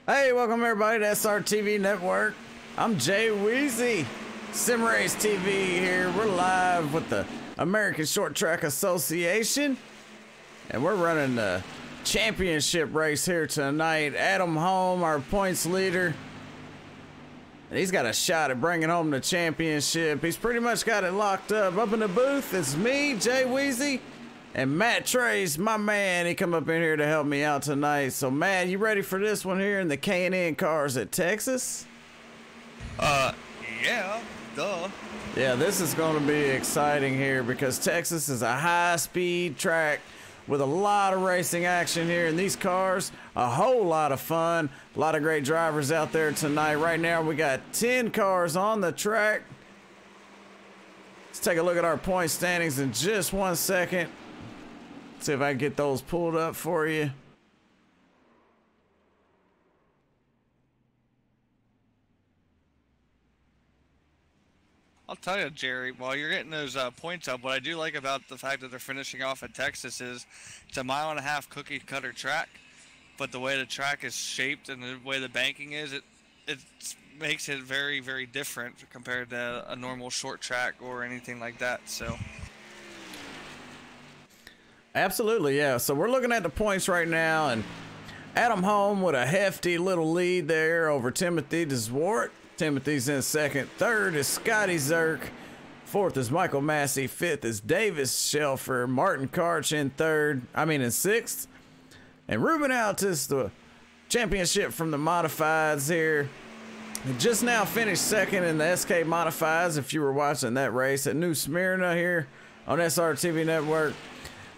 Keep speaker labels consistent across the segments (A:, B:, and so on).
A: Hey, welcome everybody to SRTV Network. I'm Jay Weezy, Sim Race TV here. We're live with the American Short Track Association, and we're running the championship race here tonight. Adam Holm, our points leader, and he's got a shot at bringing home the championship. He's pretty much got it locked up. Up in the booth, it's me, Jay Weezy, and Matt Trace, my man. He come up in here to help me out tonight. So, Matt, you ready for this one here in the K&N cars at Texas?
B: Yeah, duh.
A: Yeah, this is going to be exciting here because Texas is a high-speed track with a lot of racing action here. And these cars, a whole lot of fun. A lot of great drivers out there tonight. Right now, we got 10 cars on the track. Let's take a look at our point standings in just 1 second. See if I can get those pulled up for you.
B: I'll tell you, Jerry, while you're getting those points up, what I do like about the fact that they're finishing off at Texas is it's a 1.5 mile cookie cutter track, but the way the track is shaped and the way the banking is, it makes it very, very different compared to a normal short track or anything like that. So.
A: Absolutely, yeah. So we're looking at the points right now, and Adam Holm with a hefty little lead there over Timothy DeZwart. Timothy's in second. Third is Scotty Zerk. Fourth is Michael Massey. Fifth is Davis Shelfer. Martin Karch in sixth. And Ruben Altus, the championship from the modifieds here. He just now finished second in the SK modifieds, if you were watching that race at New Smyrna here on SRTV Network.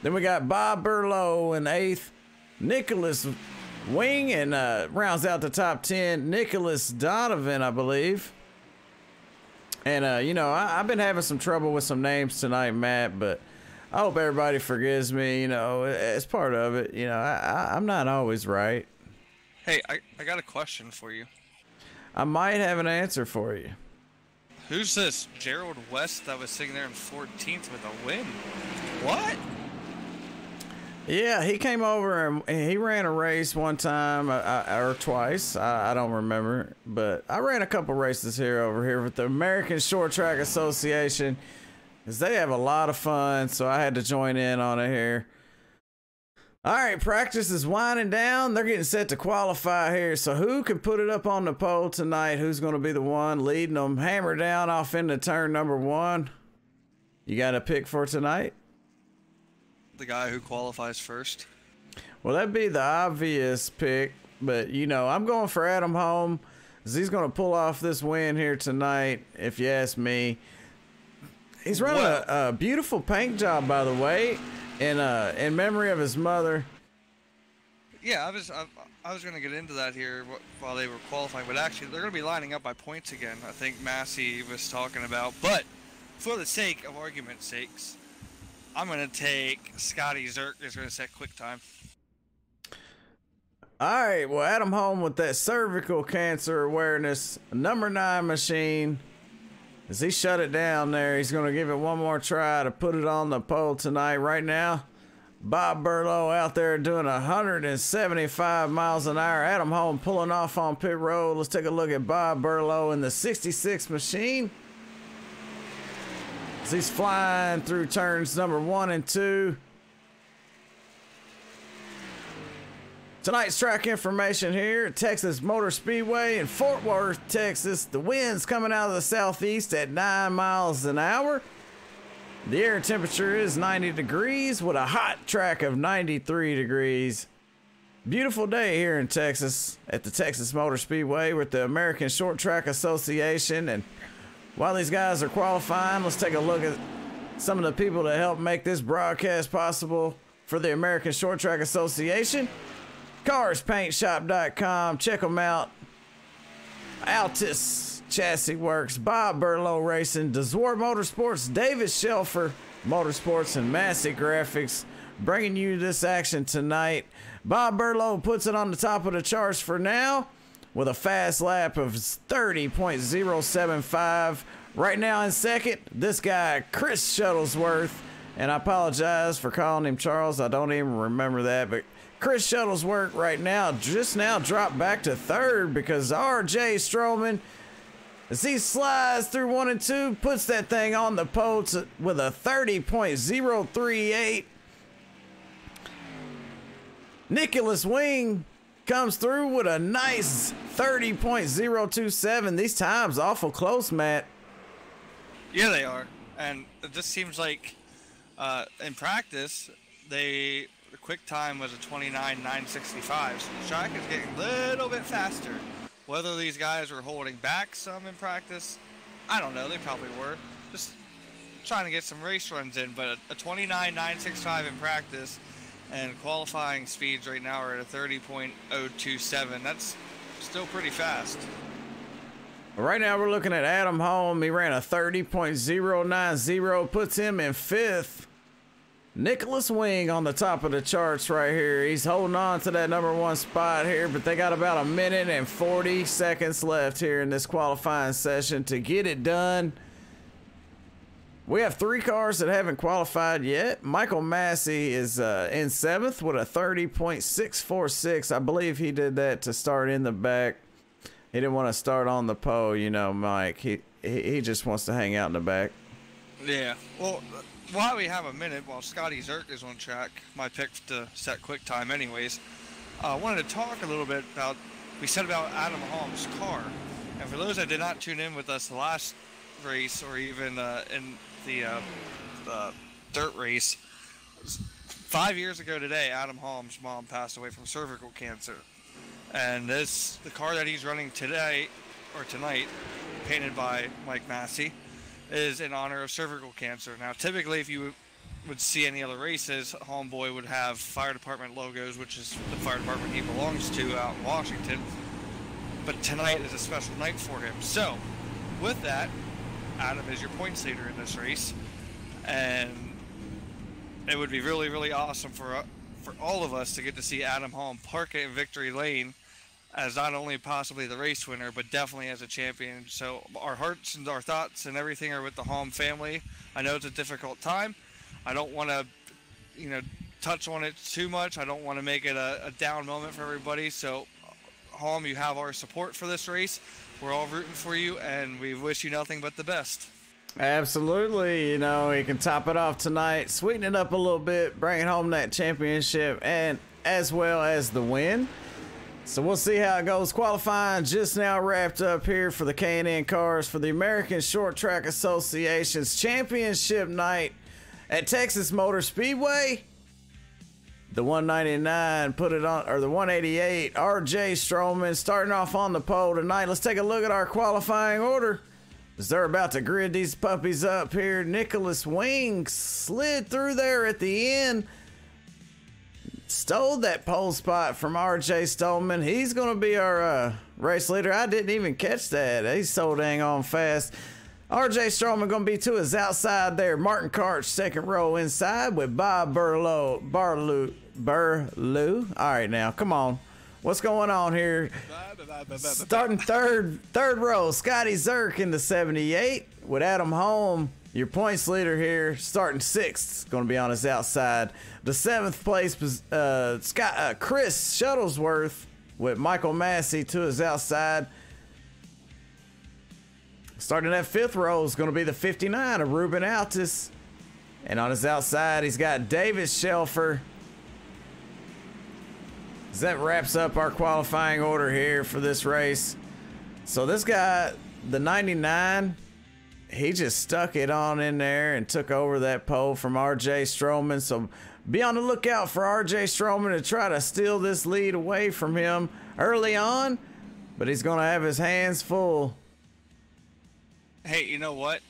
A: Then we got Bob Burlow in eighth. Nicholas Wing, and rounds out the top 10, Nicholas Donovan, I believe. And, I've been having some trouble with some names tonight, Matt, but I hope everybody forgives me. It's part of it. I'm not always right.
B: Hey, I got a question for you.
A: I might have an answer for you.
B: Who's this Gerald West that was sitting there in 14th with a win? What?
A: Yeah, he came over and he ran a race one time or twice. I don't remember, but I ran a couple races over here with the American Short Track Association, because they have a lot of fun, so I had to join in on it here. All right, practice is winding down. They're getting set to qualify here, so who can put it up on the pole tonight? Who's going to be the one leading them? Hammer down off into turn number 1. You got a pick for tonight?
B: The guy who qualifies first.
A: Well, that'd be the obvious pick, but I'm going for Adam Holm, because he's going to pull off this win here tonight, if you ask me. He's running a beautiful paint job, by the way, in memory of his mother.
B: Yeah, I was going to get into that here while they were qualifying, but actually they're going to be lining up by points again. I think Massey was talking about, but for the sake of argument's sakes, I'm going to take Scotty Zerk. Is going to set quick time.
A: All right. Well, Adam Holm with that cervical cancer awareness, number 9 machine. As he shut it down there, he's going to give it one more try to put it on the pole tonight. Right now, Bob Burlow out there doing 175 miles an hour. Adam Holm pulling off on pit road. Let's take a look at Bob Burlow in the 66 machine. He's flying through turns number 1 and 2. Tonight's track information here at Texas Motor Speedway in Fort Worth, Texas. The wind's coming out of the southeast at 9 miles an hour. The air temperature is 90 degrees with a hot track of 93 degrees. Beautiful day here in Texas at the Texas Motor Speedway with the American Short Track Association. And while these guys are qualifying, let's take a look at some of the people that helped make this broadcast possible for the American Short Track Association. CarsPaintShop.com. Check them out. Altus Chassis Works, Bob Burlow Racing, DeZwart Motorsports, Davis Shelfer Motorsports, and Massey Graphics bringing you this action tonight. Bob Burlow puts it on the top of the charts for now, with a fast lap of 30.075. Right now in second, this guy, Chris Shuttlesworth. And I apologize for calling him Charles. I don't even remember that. But Chris Shuttlesworth right now, just now dropped back to third because RJ Stroman, as he slides through 1 and 2, puts that thing on the pole with a 30.038. Nicholas Wing comes through with a nice 30.027. These times awful close, Matt.
B: Yeah, they are. And it just seems like in practice, the quick time was a 29.965. So the track is getting a little bit faster. Whether these guys were holding back some in practice, I don't know. They probably were. Just trying to get some race runs in. But a 29.965 in practice and qualifying speeds right now are at a 30.027. That's still pretty fast.
A: Right now we're looking at Adam Holm. He ran a 30.090, puts him in 5th. Nicholas Wing on the top of the charts right here. He's holding on to that #1 spot here, but they got about 1 minute and 40 seconds left here in this qualifying session to get it done. We have 3 cars that haven't qualified yet. Michael Massey is in 7th with a 30.646. I believe he did that to start in the back. He didn't want to start on the pole, you know, Mike. He just wants to hang out in the back.
B: Yeah. Well, while we have a minute, while Scotty Zerk is on track, my pick to set quick time anyways, I wanted to talk a little bit about, we said about Adam Holm's car. And for those that did not tune in with us the last race or even in the dirt race, 5 years ago today, Adam Holm's mom passed away from cervical cancer. And the car that he's running today, or tonight, painted by Mike Massey, is in honor of cervical cancer. Now, typically, if you would see any other races, Homeboy would have fire department logos, which is the fire department he belongs to out in Washington. But tonight is a special night for him. So, with that, Adam is your points leader in this race. And it would be really, really awesome for all of us to get to see Adam Holm park it in victory lane as not only possibly the race winner, but definitely as a champion. So our hearts and our thoughts and everything are with the Holm family. I know it's a difficult time. I don't want to, touch on it too much. I don't want to make it a down moment for everybody. So Holm, you have our support for this race. We're all rooting for you, and we wish you nothing but the best.
A: Absolutely. He can top it off tonight, sweeten it up a little bit, bring home that championship, and as well as the win. So we'll see how it goes. Qualifying just now wrapped up here for the K&N cars for the American Short Track Association's championship night at Texas Motor Speedway. The 199 put it on, or the 188, RJ Stroman starting off on the pole tonight. Let's take a look at our qualifying order as they're about to grid these puppies up here. Nicholas Wing slid through there at the end, stole that pole spot from RJ Stroman. He's going to be our race leader. I didn't even catch that. He's so dang on fast. RJ Stroman going to be to his outside there. Martin Karch second row inside with Bob Barlew. All right, now, come on. What's going on here? Starting third row, Scotty Zerk in the 78 with Adam Holm, your points leader here, starting 6th. Going to be on his outside. The 7th place was Chris Shuttlesworth with Michael Massey to his outside. Starting that 5th row is going to be the 59 of Ruben Altus. And on his outside, he's got David Shelfer. As that wraps up our qualifying order here for this race. So this guy, the 99, he just stuck it on in there and took over that pole from RJ Stroman. So be on the lookout for RJ Stroman to try to steal this lead away from him early on. But he's going to have his hands full.
B: Hey, you know what?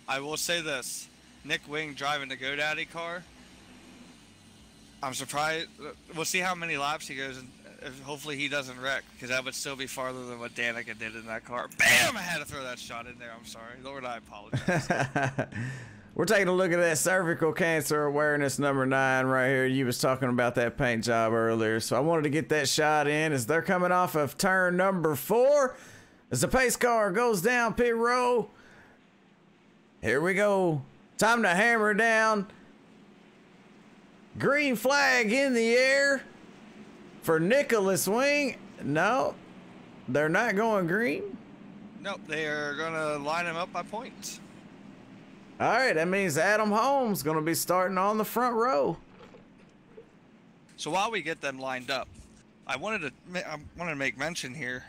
B: I will say this. Nick Wing driving the GoDaddy car. I'm surprised. We'll see how many laps he goes, and hopefully he doesn't wreck, because that would still be farther than what Danica did in that car. Bam! I had to throw that shot in there. I'm sorry. Lord, I apologize.
A: We're taking a look at that cervical cancer awareness number 9 right here. You was talking about that paint job earlier, so I wanted to get that shot in as they're coming off of turn number 4. As the pace car goes down pit row. Here we go. Time to hammer down Green flag in the air for Nicholas Wing. No, they're not going green.
B: Nope, they are going to line him up by points.
A: All right, that means Adam Holmes going to be starting on the front row.
B: So while we get them lined up, I wanted to make mention here,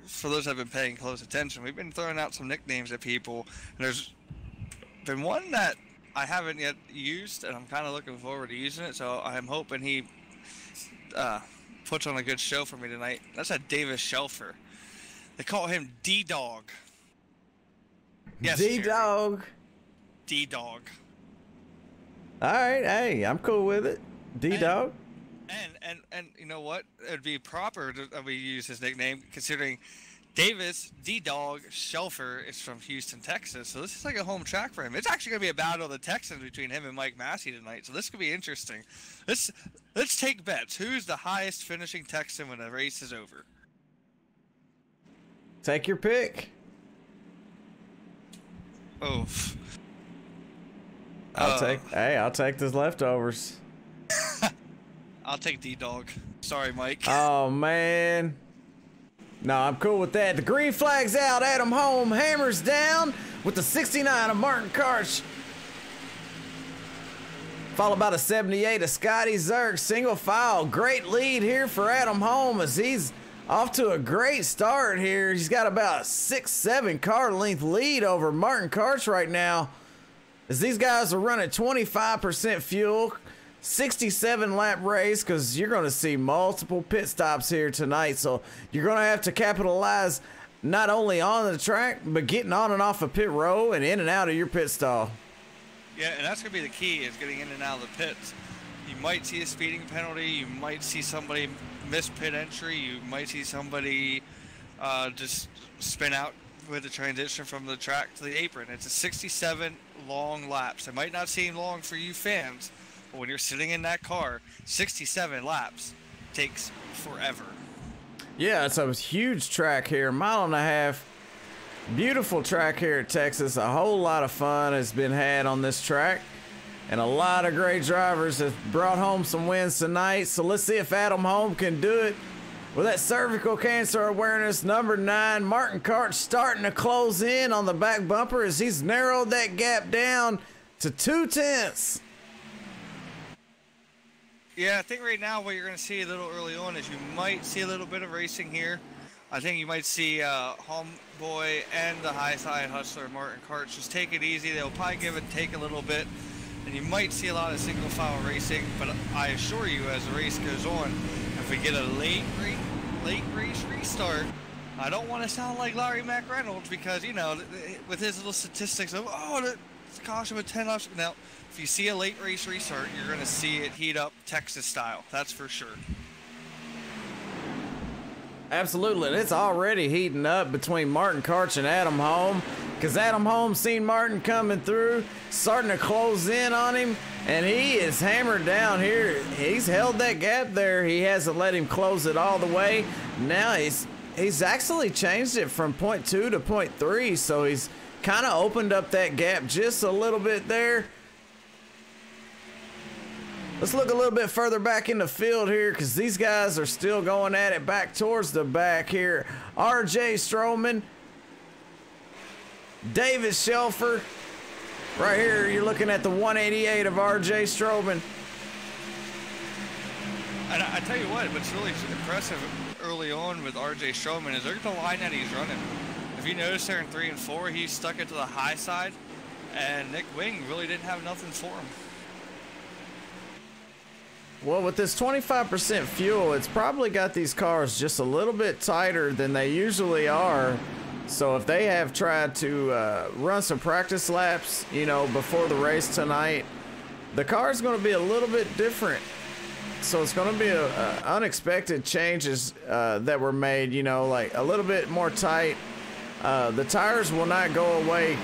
B: for those that have been paying close attention, we've been throwing out some nicknames at people, and there's been one that I haven't yet used, and I'm kind of looking forward to using it, so I'm hoping he puts on a good show for me tonight. That's a Davis Shelfer. They call him D-Dog. Yes,
A: D-Dog.
B: D-Dog.
A: All right, hey, I'm cool with it. D-Dog.
B: And you know what? It'd be proper that we use his nickname, considering Davis D-Dog Shelfer is from Houston, Texas. So this is like a home track for him. It's actually going to be a battle of the Texans between him and Mike Massey tonight. So this could be interesting. Let's take bets. Who's the highest finishing Texan when the race is over?
A: Take your pick.
B: Oof.
A: I'll take those leftovers.
B: I'll take D-Dog. Sorry, Mike.
A: Oh, man. No, I'm cool with that. The green flag's out. Adam Holm hammers down with the 69 of Martin Karch. Followed by the 78 of Scotty Zerk. Single file. Great lead here for Adam Holm as he's off to a great start here. He's got about a 6-7 car length lead over Martin Karch right now, as these guys are running 25% fuel. 67 lap race, because you're going to see multiple pit stops here tonight, so you're going to have to capitalize not only on the track but getting on and off a pit row and in and out of your pit stall.
B: Yeah, and that's going to be the key, is getting in and out of the pits. You might see a speeding penalty, you might see somebody miss pit entry, you might see somebody just spin out with the transition from the track to the apron. It's a 67 long laps. It might not seem long for you fans, but when you're sitting in that car, 67 laps takes forever.
A: Yeah, it's a huge track here, 1.5 miles. Beautiful track here at Texas. A whole lot of fun has been had on this track, and a lot of great drivers have brought home some wins tonight. So let's see if Adam Holm can do it with that cervical cancer awareness. Number 9, Martin Karch starting to close in on the back bumper as he's narrowed that gap down to 0.2.
B: Yeah, I think right now what you're going to see a little early on is you might see a little bit of racing here. I think you might see Homeboy and the high-side hustler Martin Karch just take it easy. They'll probably give and take a little bit, and you might see a lot of single-file racing. But I assure you, as the race goes on, if we get a late race restart, I don't want to sound like Larry McReynolds, because, you know, with his little statistics of, the caution with 10 laps. Now, if you see a late race restart, you're going to see it heat up Texas style. That's for sure.
A: Absolutely, and it's already heating up between Martin Karch and Adam Holm, because Adam Holm seen Martin coming through, starting to close in on him, and he is hammered down here. He's held that gap there. He hasn't let him close it all the way. Now he's actually changed it from 0.2 to 0.3, so he's kind of opened up that gap just a little bit there. Let's look a little bit further back in the field here, because these guys are still going at it back towards the back here. RJ Stroman, Davis Shelfer. Right here, you're looking at the 188 of RJ Stroman.
B: And I tell you what's really impressive early on with RJ Stroman is look at the line that he's running. If you notice there in 3 and 4, he stuck it to the high side, and Nick Wing really didn't have nothing for him.
A: Well, with this 25% fuel, it's probably got these cars just a little bit tighter than they usually are. So if they have tried to run some practice laps, you know, before the race tonight, the car is going to be a little bit different. So it's going to be unexpected changes that were made, you know, like a little bit more tight. The tires will not go away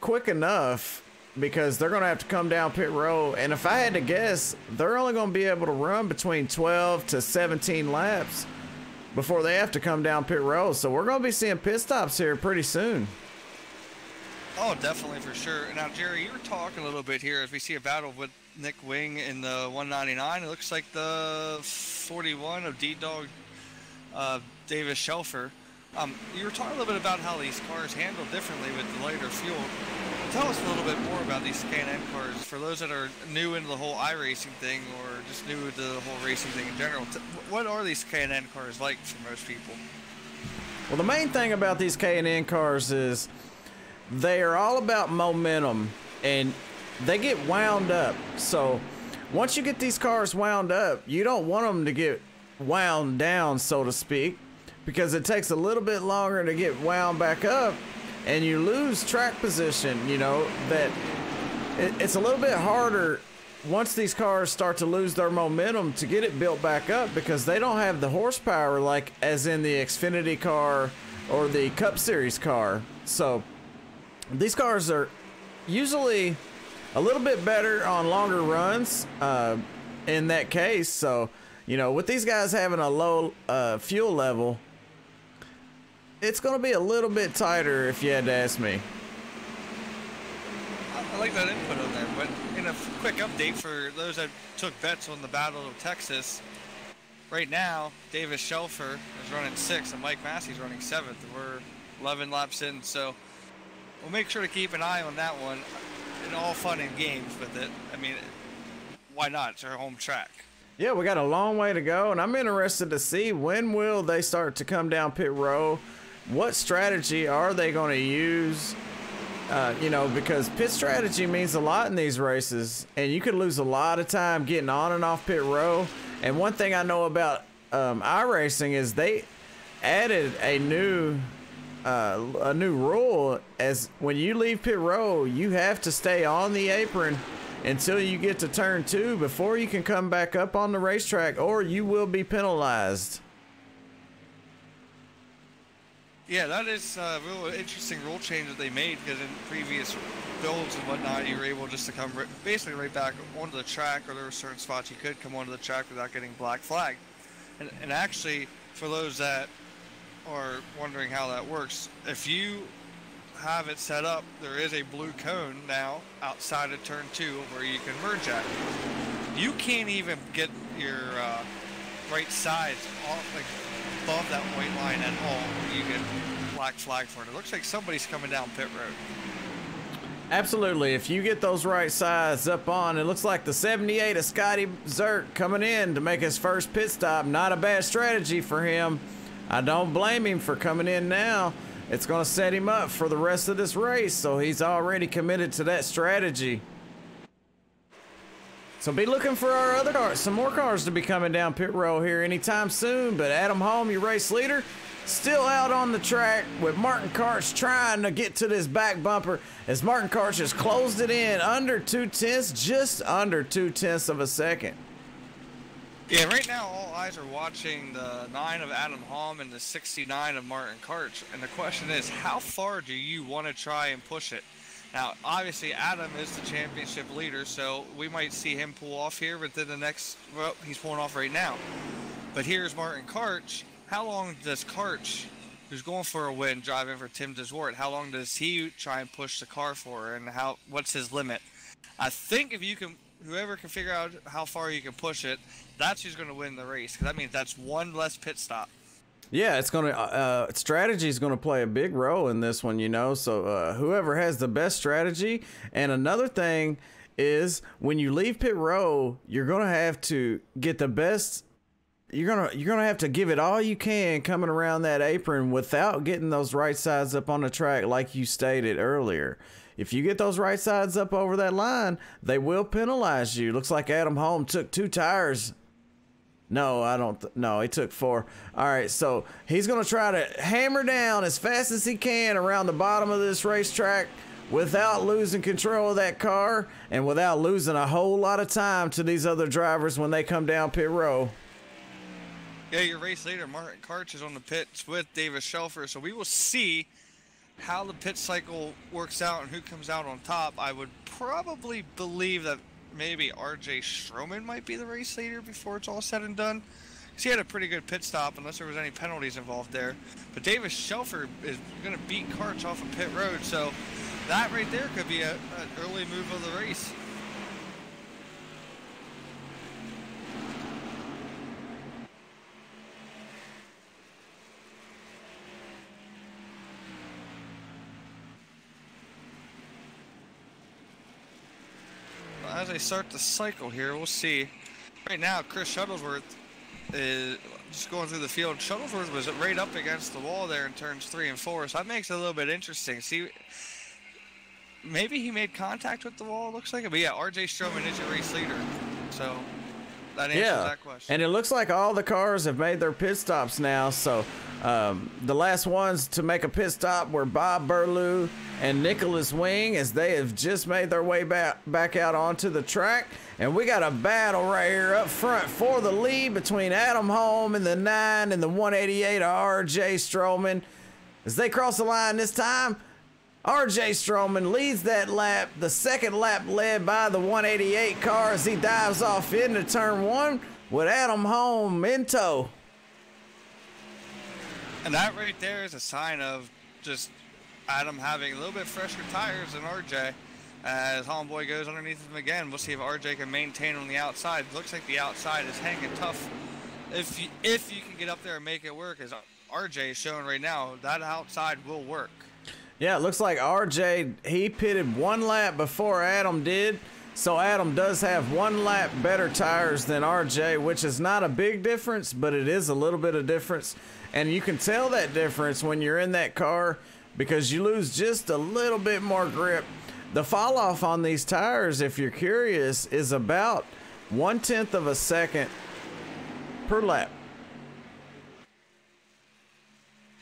A: quick enough, because they're going to have to come down pit row. And if I had to guess, they're only going to be able to run between 12 to 17 laps before they have to come down pit row. So we're going to be seeing pit stops here pretty soon.
B: Oh, definitely, for sure. Now, Jerry, you were talking a little bit here as we see a battle with Nick Wing in the 199. It looks like the 41 of D-Dog Davis Shelfer. You were talking a little bit about how these cars handle differently with the lighter fuel. Tell us a little bit more about these K&N cars for those that are new into the whole iRacing thing or just new to the whole racing thing in general. What are these K&N cars like for most people?
A: Well, the main thing about these K&N cars is they are all about momentum, and they get wound up. So once you get these cars wound up, you don't want them to get wound down, so to speak, because it takes a little bit longer to get wound back up, and you lose track position. You know that it's a little bit harder once these cars start to lose their momentum to get it built back up, because they don't have the horsepower like as in the Xfinity car or the Cup Series car. So these cars are usually a little bit better on longer runs in that case. So, you know, with these guys having a low fuel level, it's going to be a little bit tighter if you had to ask me.
B: I like that input on there, but in a quick update for those that took bets on the Battle of Texas, right now, Davis Shelfer is running 6th and Mike Massey's running 7th. We're 11 laps in, so we'll make sure to keep an eye on that one. In all fun and games with it. I mean, why not? It's our home track.
A: Yeah, we got a long way to go, and I'm interested to see when will they start to come down pit row. What strategy are they going to use? You know, because pit strategy means a lot in these races, and you could lose a lot of time getting on and off pit row. And one thing I know about iRacing is they added a new rule, as when you leave pit row, you have to stay on the apron until you get to turn 2 before you can come back up on the racetrack, or you will be penalized.
B: Yeah, that is a real interesting rule change that they made, because in previous builds and whatnot, you were able just to come basically right back onto the track, or there were certain spots you could come onto the track without getting black flagged. And actually, for those that are wondering how that works, if you have it set up, there is a blue cone now outside of turn 2 where you can merge at. You can't even get your right sides off, like above that white line at all when you get black flag for it. It looks like somebody's coming down pit road.
A: Absolutely. If you get those right sides up on, it looks like the 78 of Scotty Zert coming in to make his first pit stop. Not a bad strategy for him. I don't blame him for coming in now. It's going to set him up for the rest of this race, so he's already committed to that strategy. So be looking for our other cars, some more cars to be coming down pit row here anytime soon. But Adam Holm, your race leader, still out on the track with Martin Karch trying to get to this back bumper, as Martin Karch has closed it in under 2/10, just under 2/10 of a second.
B: Yeah, right now all eyes are watching the 9 of Adam Holm and the 69 of Martin Karch. And the question is, how far do you want to try and push it? Now, obviously, Adam is the championship leader, so we might see him pull off here within the next, well, he's pulling off right now. But here's Martin Karch. How long does Karch, who's going for a win, driving for Tim DeZwart, how long does he try and push the car for, and what's his limit? I think if you can, whoever can figure out how far you can push it, that's who's going to win the race, because that means that's one less pit stop.
A: Yeah, it's going to strategy is going to play a big role in this one, you know. So whoever has the best strategy. And another thing is, when you leave pit row, you're going to have to get the best. You're gonna have to give it all you can coming around that apron without getting those right sides up on the track, like you stated earlier. If you get those right sides up over that line, they will penalize you. Looks like Adam Holm took 2 tires. No, I don't. No, he took 4. All right, so he's going to try to hammer down as fast as he can around the bottom of this racetrack without losing control of that car and without losing a whole lot of time to these other drivers when they come down pit row.
B: Yeah, your race leader, Martin Karch, is on the pits with Davis Shelfer, so we will see how the pit cycle works out and who comes out on top. I would probably believe that maybe RJ Stroman might be the race leader before it's all said and done, because he had a pretty good pit stop unless there was any penalties involved there. But Davis Shelfer is going to beat Karch off of pit road, so that right there could be an early move of the race. as they start the cycle here, we'll see. Right now, Chris Shuttlesworth is just going through the field. Shuttlesworth was right up against the wall there in turns 3 and 4, so that makes it a little bit interesting. See, maybe he made contact with the wall, it looks like it. But yeah, RJ Stroman is your race leader, so that answers that question.
A: And it looks like all the cars have made their pit stops now, so the last ones to make a pit stop were Bob Burlew and Nicholas Wing, as they have just made their way back out onto the track. And we got a battle right here up front for the lead between Adam Holm in the 9 and the 188 of RJ Stroman. As they cross the line this time, RJ Stroman leads that lap. The second lap led by the 188 car as he dives off into turn 1 with Adam Holm in tow.
B: And that right there is a sign of just Adam having a little bit fresher tires than RJ. As Homeboy goes underneath him again, we'll see if RJ can maintain on the outside. Looks like the outside is hanging tough. If you can get up there and make it work, as RJ is showing right now, that outside will work.
A: Yeah, it looks like RJ, he pitted 1 lap before Adam did. So Adam does have 1 lap better tires than RJ, which is not a big difference, but it is a little bit of difference. And you can tell that difference when you're in that car because you lose just a little bit more grip. The fall off on these tires, if you're curious, is about 1/10 of a second per lap.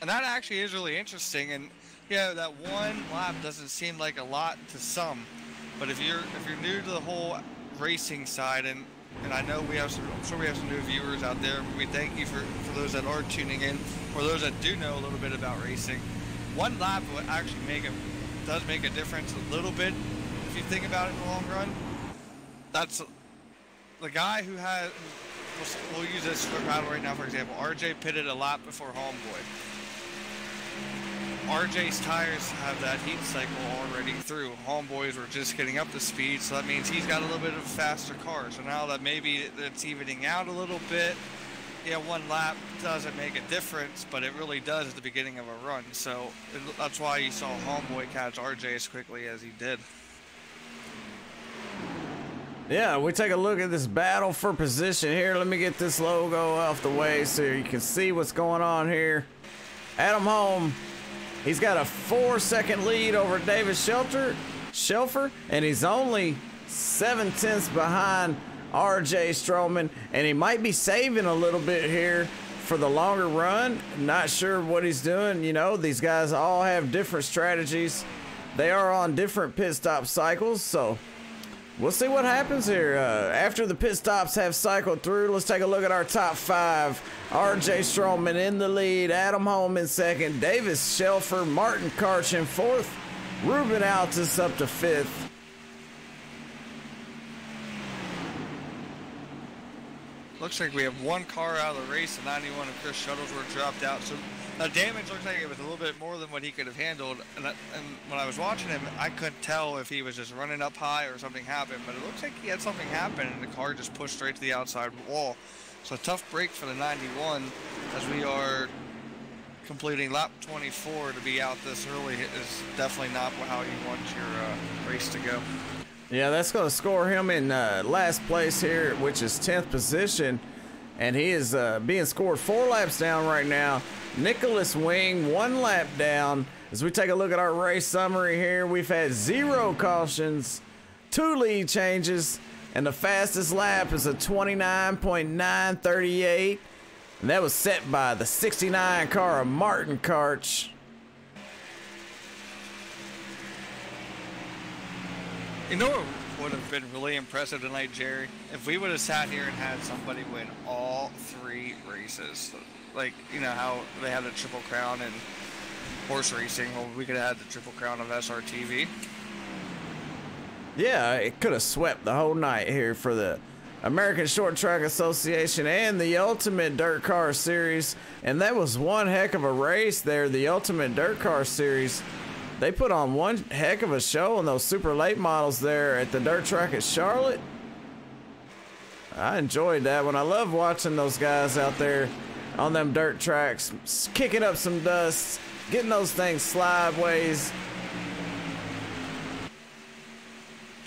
B: And that actually is really interesting. And yeah, that 1 lap doesn't seem like a lot to some, but if you're new to the whole racing side, and I know I'm sure we have some new viewers out there. We thank you for those that are tuning in, or those that do know a little bit about racing. 1 lap will actually does make a difference a little bit if you think about it in the long run. That's the guy who has. We'll use this for battle right now, for example. RJ pitted a lap before Homeboy. RJ's tires have that heat cycle already through. Homeboys were just getting up to speed, so that means he's got a little bit of a faster car. So now that maybe it's evening out a little bit, yeah, 1 lap doesn't make a difference, but it really does at the beginning of a run. So that's why you saw Homeboy catch RJ as quickly as he did.
A: Yeah, we take a look at this battle for position here. Let me get this logo off the way so you can see what's going on here. Adam Holm, he's got a 4-second lead over David Shelfer, and he's only 7/10 behind RJ Stroman, and he might be saving a little bit here for the longer run. Not sure what he's doing. You know, these guys all have different strategies. They are on different pit stop cycles, so we'll see what happens here. After the pit stops have cycled through, let's take a look at our top 5. RJ Stroman in the lead, Adam Holm in 2nd, Davis Shelfer, Martin Karch in 4th, Ruben Altus up to 5th.
B: Looks like we have 1 car out of the race, the 91 of Chris Shuttlesworth dropped out. So the damage looks like it was a little bit more than what he could have handled. And when I was watching him, I couldn't tell if he was just running up high or something happened. But it looks like he had something happen, and the car just pushed straight to the outside wall. So a tough break for the 91 as we are completing lap 24 to be out this early is definitely not how you want your race to go.
A: Yeah, that's going to score him in last place here, which is 10th position. And he is being scored 4 laps down right now. Nicholas Wing 1 lap down. As we take a look at our race summary here, we've had 0 cautions, 2 lead changes, and the fastest lap is a 29.938. And that was set by the 69 car of Martin Karch.
B: You know what would have been really impressive tonight, Jerry? If we would have sat here and had somebody win all 3 races. Like, you know how they had the Triple Crown in horse racing? Well, we could have had the Triple Crown of SRTV.
A: Yeah, it could have swept the whole night here for the American Short Track Association and the Ultimate Dirt Car Series. And that was one heck of a race there, the Ultimate Dirt Car Series. They put on one heck of a show on those super late models there at the dirt track at Charlotte. I enjoyed that one. I love watching those guys out there on them dirt tracks, kicking up some dust, getting those things slideways.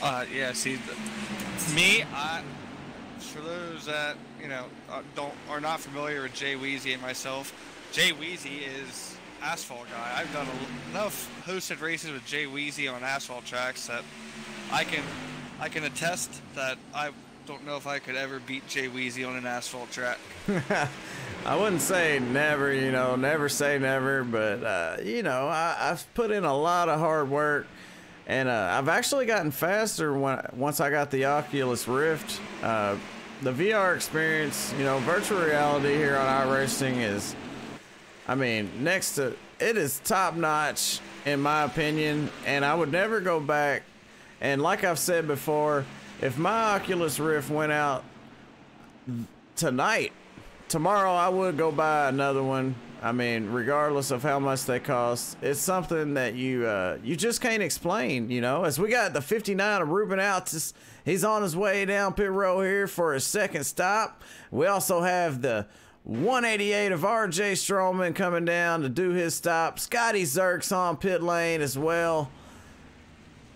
B: Yeah, see, For those that are not familiar with Jay Weezy and myself, Jay Weezy is asphalt guy. I've done enough hosted races with Jay Weezy on asphalt tracks that I can attest that I don't know if I could ever beat Jay Weezy on an asphalt track.
A: I wouldn't say never, never say never, but I've put in a lot of hard work, and I've actually gotten faster once I got the Oculus Rift. The VR experience, virtual reality here on iRacing is, it is top notch in my opinion, and I would never go back. And like I've said before, if my Oculus Rift went out tomorrow I would go buy another one. Regardless of how much they cost, it's something that you just can't explain, As we got the 59 of Ruben Altis, he's on his way down pit row here for his second stop. We also have the 188 of RJ Stroman coming down to do his stop. Scotty Zerk's on pit lane as well.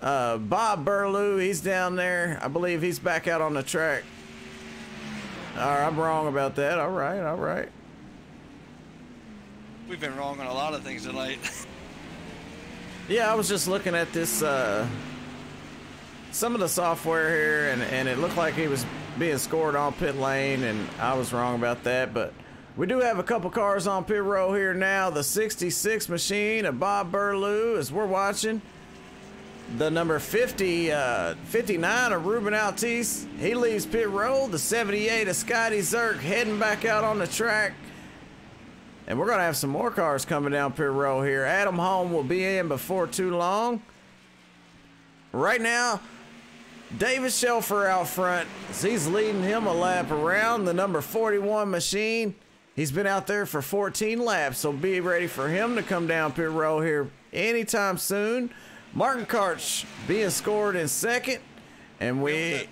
A: Bob Burlew, he's down there. I believe he's back out on the track. I'm wrong about that. All right.
B: We've been wrong on a lot of things tonight.
A: Yeah, I was just looking at this, some of the software here, and it looked like he was being scored on pit lane, and I was wrong about that. But we do have a couple cars on pit row here now. The 66 machine of Bob Burlew, as we're watching. The number 59 of Ruben Altis, he leaves pit row. The 78 of Scotty Zerk heading back out on the track. And we're going to have some more cars coming down pit row here. Adam Holm will be in before too long. Right now, David Shelfer out front as he's leading him a lap around. The number 41 machine, he's been out there for 14 laps, so be ready for him to come down pit row here anytime soon. Martin Karch being scored in second, and we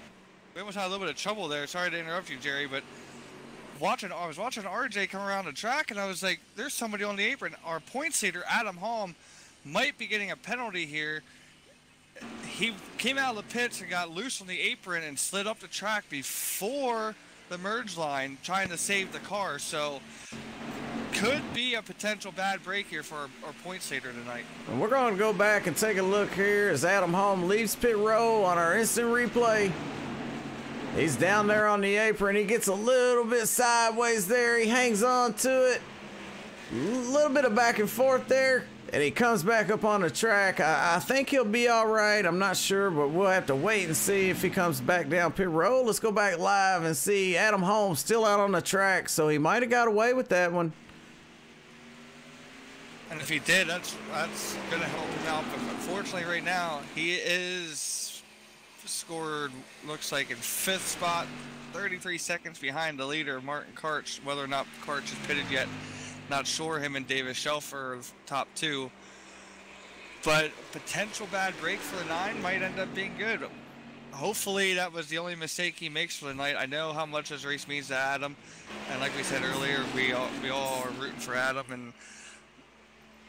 B: almost had a little bit of trouble there. Sorry to interrupt you, Jerry, but I was watching RJ come around the track, and I was like, there's somebody on the apron. Our points leader, Adam Holm, might be getting a penalty here. He came out of the pits and got loose on the apron and slid up the track before the merge line, trying to save the car. So could be a potential bad break here for our points leader tonight.
A: And we're going to go back and take a look here as Adam Holm leaves pit row on our instant replay. He's down there on the apron. He gets a little bit sideways there. He hangs on to it. A little bit of back and forth there. And he comes back up on the track. I think he'll be all right. I'm not sure, but we'll have to wait and see if he comes back down pit road. Let's go back live and see Adam Holm still out on the track, so he might have got away with that one.
B: And if he did, that's going to help him out. But unfortunately, right now, he is scored, looks like, in 5th spot, 33 seconds behind the leader, Martin Karch. Whether or not Karch is pitted yet, not sure. Him and Davis Shelfer are top 2. But potential bad break for the 9 might end up being good. Hopefully that was the only mistake he makes for the night. I know how much this race means to Adam. And like we said earlier, we all are rooting for Adam. And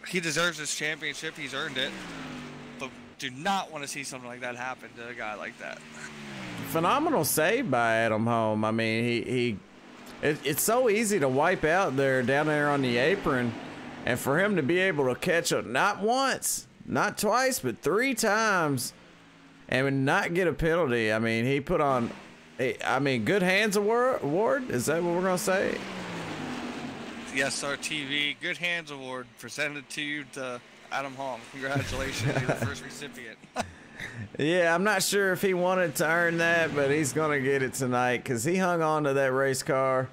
B: he deserves this championship. He's earned it. But do not want to see something like that happen to a guy like that.
A: Phenomenal save by Adam Holm. I mean, it's so easy to wipe out down there on the apron, and for him to be able to catch up not once, not twice, but 3 times, and not get a penalty. I mean, he put on, good hands award. Is that what we're gonna say?
B: Yes, SRTV Good Hands Award presented to you to Adam Holm. Congratulations, you're the first recipient.
A: Yeah, I'm not sure if he wanted to earn that, but he's going to get it tonight because he hung on to that race car,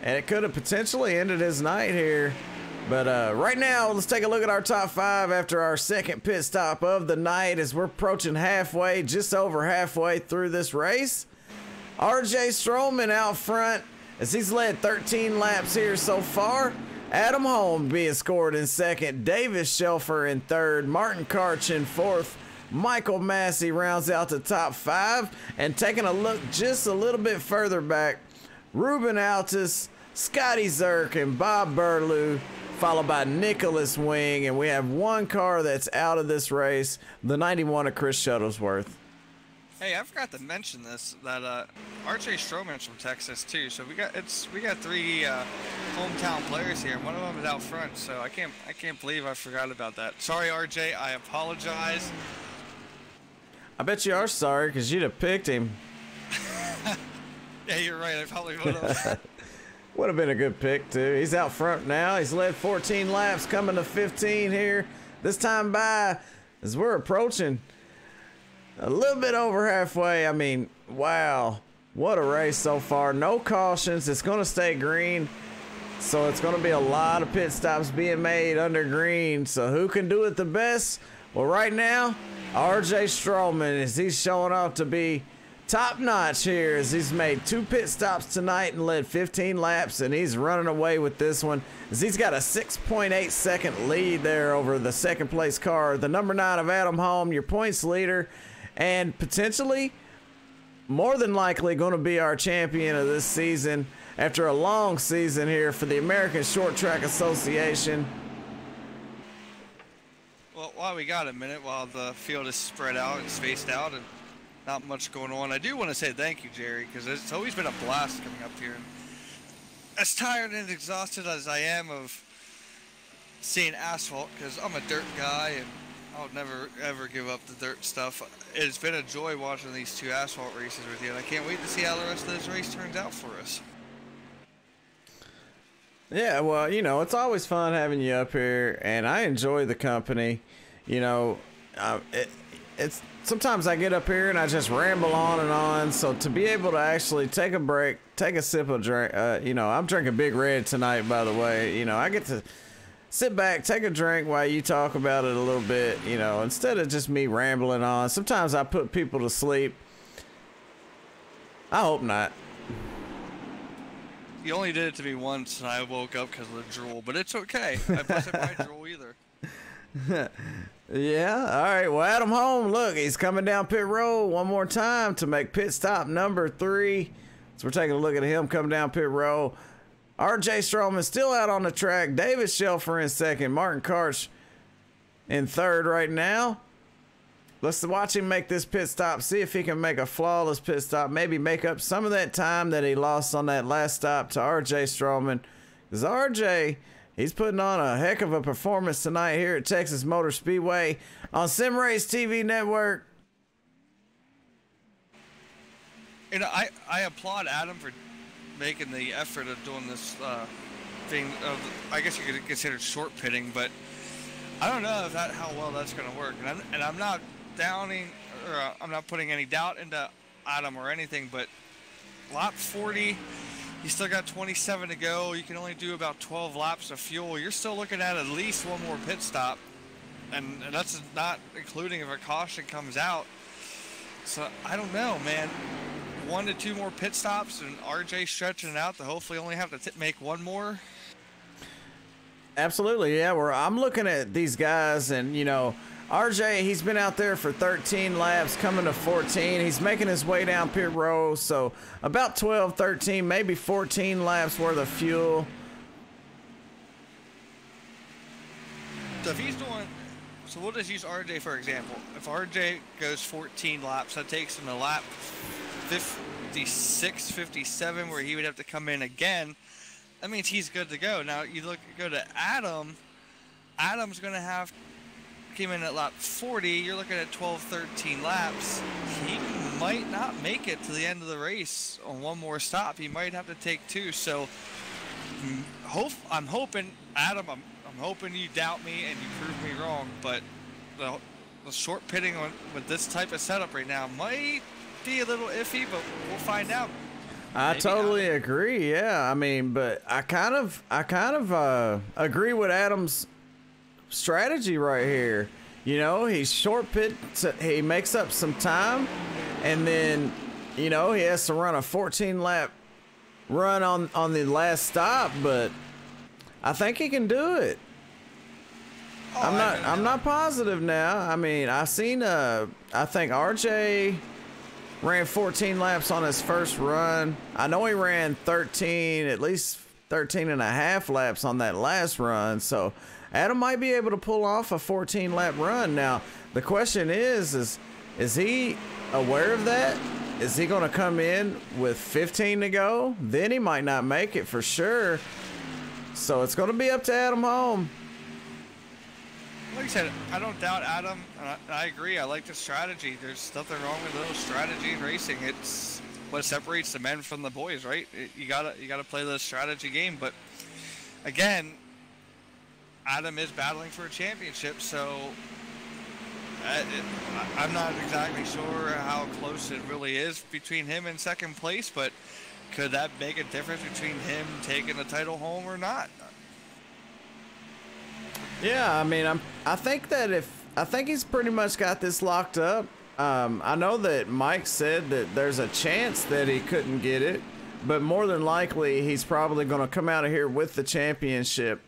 A: and it could have potentially ended his night here. But right now, let's take a look at our top 5 after our second pit stop of the night as we're approaching halfway, just over halfway through this race. RJ Stroman out front as he's led 13 laps here so far. Adam Holm being scored in second, Davis Shelfer in third, Martin Karch in fourth. Michael Massey rounds out the top 5, and taking a look just a little bit further back, Ruben Altis, Scotty Zerk, and Bob Burlew, followed by Nicholas Wing, and we have one car that's out of this race, the 91 of Chris Shuttlesworth.
B: Hey, I forgot to mention this, that RJ Stroman's from Texas too. So we got 3 hometown players here. One of them is out front, so I can't believe I forgot about that. Sorry, RJ. I apologize.
A: I bet you are sorry, because you'd have picked him.
B: Yeah, you're right. I probably would have.
A: Would have been a good pick too. He's out front now. He's led 14 laps, coming to 15 here. This time by, as we're approaching a little bit over halfway. I mean, wow, what a race so far. No cautions. It's going to stay green, so it's going to be a lot of pit stops being made under green. So who can do it the best? Well, right now, RJ Stroman, as he's showing off to be top notch here, as he's made 2 pit stops tonight and led 15 laps, and he's running away with this one, as he's got a 6.8 second lead there over the second place car, the number 9 of Adam Holm, your points leader, and potentially, more than likely, going to be our champion of this season after a long season here for the American Short Track Association.
B: Well, while we got a minute, while the field is spread out and spaced out and not much going on, I do want to say thank you, Jerry, because it's always been a blast coming up here. And as tired and exhausted as I am of seeing asphalt, because I'm a dirt guy and I'll never ever give up the dirt stuff. It's been a joy watching these 2 asphalt races with you, and I can't wait to see how the rest of this race turns out for us.
A: Yeah, well, you know, it's always fun having you up here, and I enjoy the company. You know, it's sometimes I get up here and I just ramble on and on. So to be able to actually take a break, take a sip of drink, you know, I'm drinking Big Red tonight, by the way. You know, I get to sit back, take a drink while you talk about it a little bit, you know, instead of just me rambling on. Sometimes I put people to sleep. I hope not.
B: You only did it to me once, and I woke up because of the drool, but it's okay. I wasn't my drool either.
A: Yeah, all right. Well, Adam Holm, look, he's coming down pit road one more time to make pit stop number 3. So we're taking a look at him coming down pit road. RJ Stroman still out on the track. David Shelfer in second. Martin Karch in third right now. Let's watch him make this pit stop. See if he can make a flawless pit stop. Maybe make up some of that time that he lost on that last stop to RJ Stroman. Because RJ, he's putting on a heck of a performance tonight here at Texas Motor Speedway on SRTV Network.
B: You know, I applaud Adam for making the effort of doing this thing of, I guess you could consider it short pitting, but I don't know if how well that's going to work. And I'm not downing, or I'm not putting any doubt into Adam or anything, but lap 40, you still got 27 to go. You can only do about 12 laps of fuel. You're still looking at least one more pit stop, and that's not including if a caution comes out. So I don't know, man. 1 to 2 more pit stops, and RJ stretching it out to hopefully only have to make 1 more.
A: Absolutely, yeah. I'm looking at these guys, and you know, RJ, he's been out there for 13 laps, coming to 14. He's making his way down pit road, so about 12, 13, maybe 14 laps worth of fuel.
B: So if he's doing, so we'll just use RJ for example. If RJ goes 14 laps, that takes him to lap 56, 57, where he would have to come in again. That means he's good to go. Now you go to Adam. Adam's going to have came in at lap 40. You're looking at 12, 13 laps. He might not make it to the end of the race on 1 more stop. He might have to take 2. So I'm hoping, Adam, I'm hoping you doubt me and you prove me wrong. But the short pitting with this type of setup right now might be a little iffy, but we'll find out.
A: I totally agree. Yeah, I mean, but I kind of agree with Adam's strategy right here. You know, he's short pit, he makes up some time, and then, you know, he has to run a 14 lap run on the last stop, but I think he can do it. Oh, I'm not positive now. I mean, I think RJ ran 14 laps on his first run. I know he ran 13, at least 13 and a half laps on that last run. So Adam might be able to pull off a 14 lap run. Now, the question is he aware of that? Is he going to come in with 15 to go? Then he might not make it for sure. So it's going to be up to Adam Holm.
B: Like I said, I don't doubt Adam. I agree. I like the strategy. There's nothing wrong with a little strategy in racing. It's what separates the men from the boys, right? You gotta play the strategy game. But again, Adam is battling for a championship, so I'm not exactly sure how close it really is between him and second place. But could that make a difference between him taking the title home or not?
A: Yeah, I mean, I think he's pretty much got this locked up. I know that Mike said that there's a chance that he couldn't get it, but more than likely he's probably going to come out of here with the championship.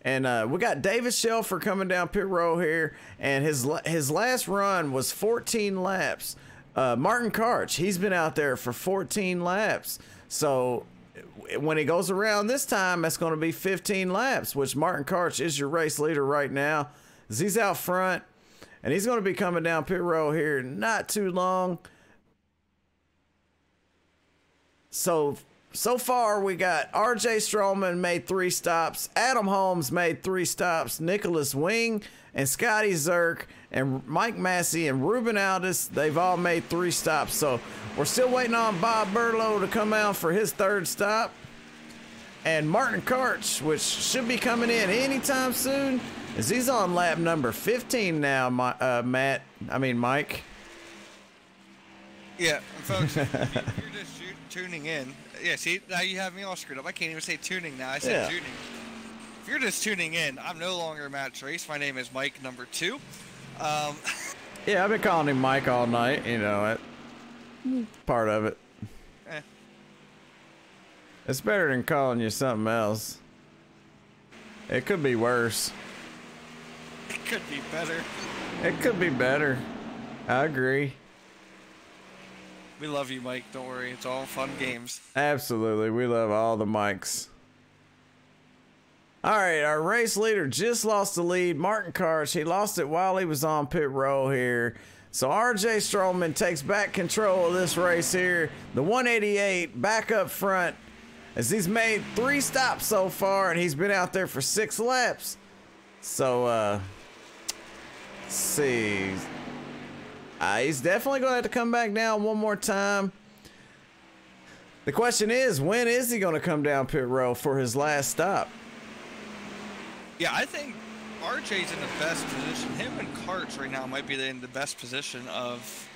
A: And we got David Shelfer coming down pit row here, and his last run was 14 laps. Martin Karch, he's been out there for 14 laps. So when he goes around this time, that's going to be 15 laps, which Martin Karch is your race leader right now. He's out front, and he's going to be coming down pit row here not too long. So far, we got RJ Strollman made 3 stops, Adam Holmes made 3 stops, Nicholas Wing and Scotty Zerk and Mike Massey and Ruben Aldis, they've all made 3 stops. So we're still waiting on Bob Burlow to come out for his 3rd stop. And Martin Karch, which should be coming in anytime soon, as he's on lap number 15 now, Mike.
B: Yeah, folks, if you're just tuning in, yeah, see, now you have me all screwed up. I can't even say tuning now. I said tuning. If you're just tuning in, I'm no longer Matt Trace. My name is Mike number 2.
A: Yeah, I've been calling him Mike all night. You know, part of it. It's better than calling you something else. It could be worse.
B: It could be better.
A: It could be better. I agree.
B: We love you, Mike. Don't worry. It's all fun games.
A: Absolutely. We love all the Mikes. All right, our race leader just lost the lead. Martin Karch, he lost it while he was on pit row here. So RJ Strollman takes back control of this race here. The 188 back up front, as he's made 3 stops so far, and he's been out there for 6 laps. So, let's see. He's definitely going to have to come back down one more time. The question is, when is he going to come down pit row for his last stop?
B: Yeah, I think RJ's in the best position. Him and Karch right now might be in the best position of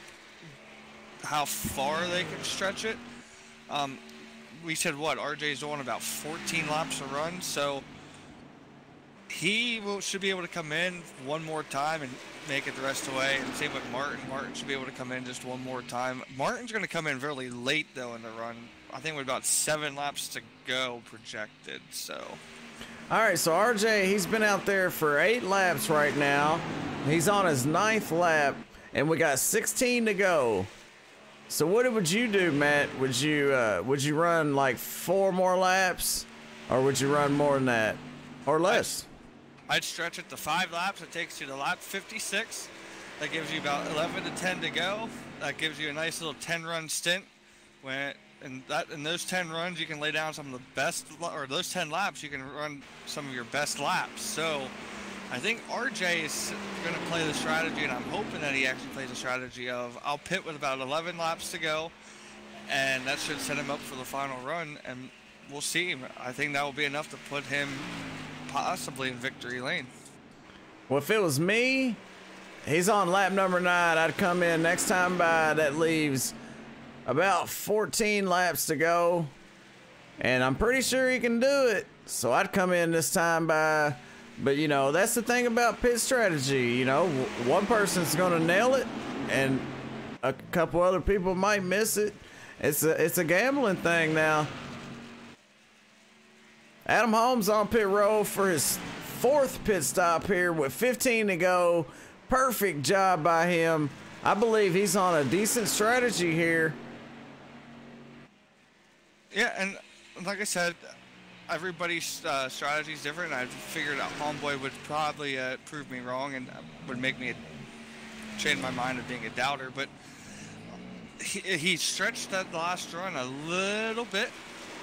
B: how far they can stretch it. We said what? RJ's on about 14 laps to run, so he should be able to come in one more time and make it the rest of the way. And same with Martin. Martin should be able to come in just one more time. Martin's going to come in really late, though, in the run. I think with about 7 laps to go projected, so.
A: All right, so RJ, he's been out there for 8 laps right now. He's on his 9th lap, and we got 16 to go. So what would you do, Matt? Would you run like 4 more laps, or would you run more than that, or less?
B: I'd stretch it to 5 laps. It takes you to lap 56. That gives you about 11 to 10 to go. That gives you a nice little 10-run stint. In those 10 runs, you can lay down some of the best, or those 10 laps, you can run some of your best laps. So I think RJ is going to play the strategy, and I'm hoping that he actually plays the strategy of I'll pit with about 11 laps to go, and that should set him up for the final run, and we'll see. I think that will be enough to put him possibly in victory lane.
A: Well, if it was me, he's on lap number 9. I'd come in next time by. That leaves about 14 laps to go, and I'm pretty sure he can do it. So I'd come in this time by. But you know, that's the thing about pit strategy. You know, one person's gonna nail it, and a couple other people might miss it. It's a gambling thing now. Adam Holmes on pit row for his 4th pit stop here with 15 to go. Perfect job by him. I believe he's on a decent strategy here. Yeah,
B: and like I said, everybody's strategy is different. I figured out Homeboy would probably prove me wrong and would make me change my mind of being a doubter. But he stretched that last run a little bit,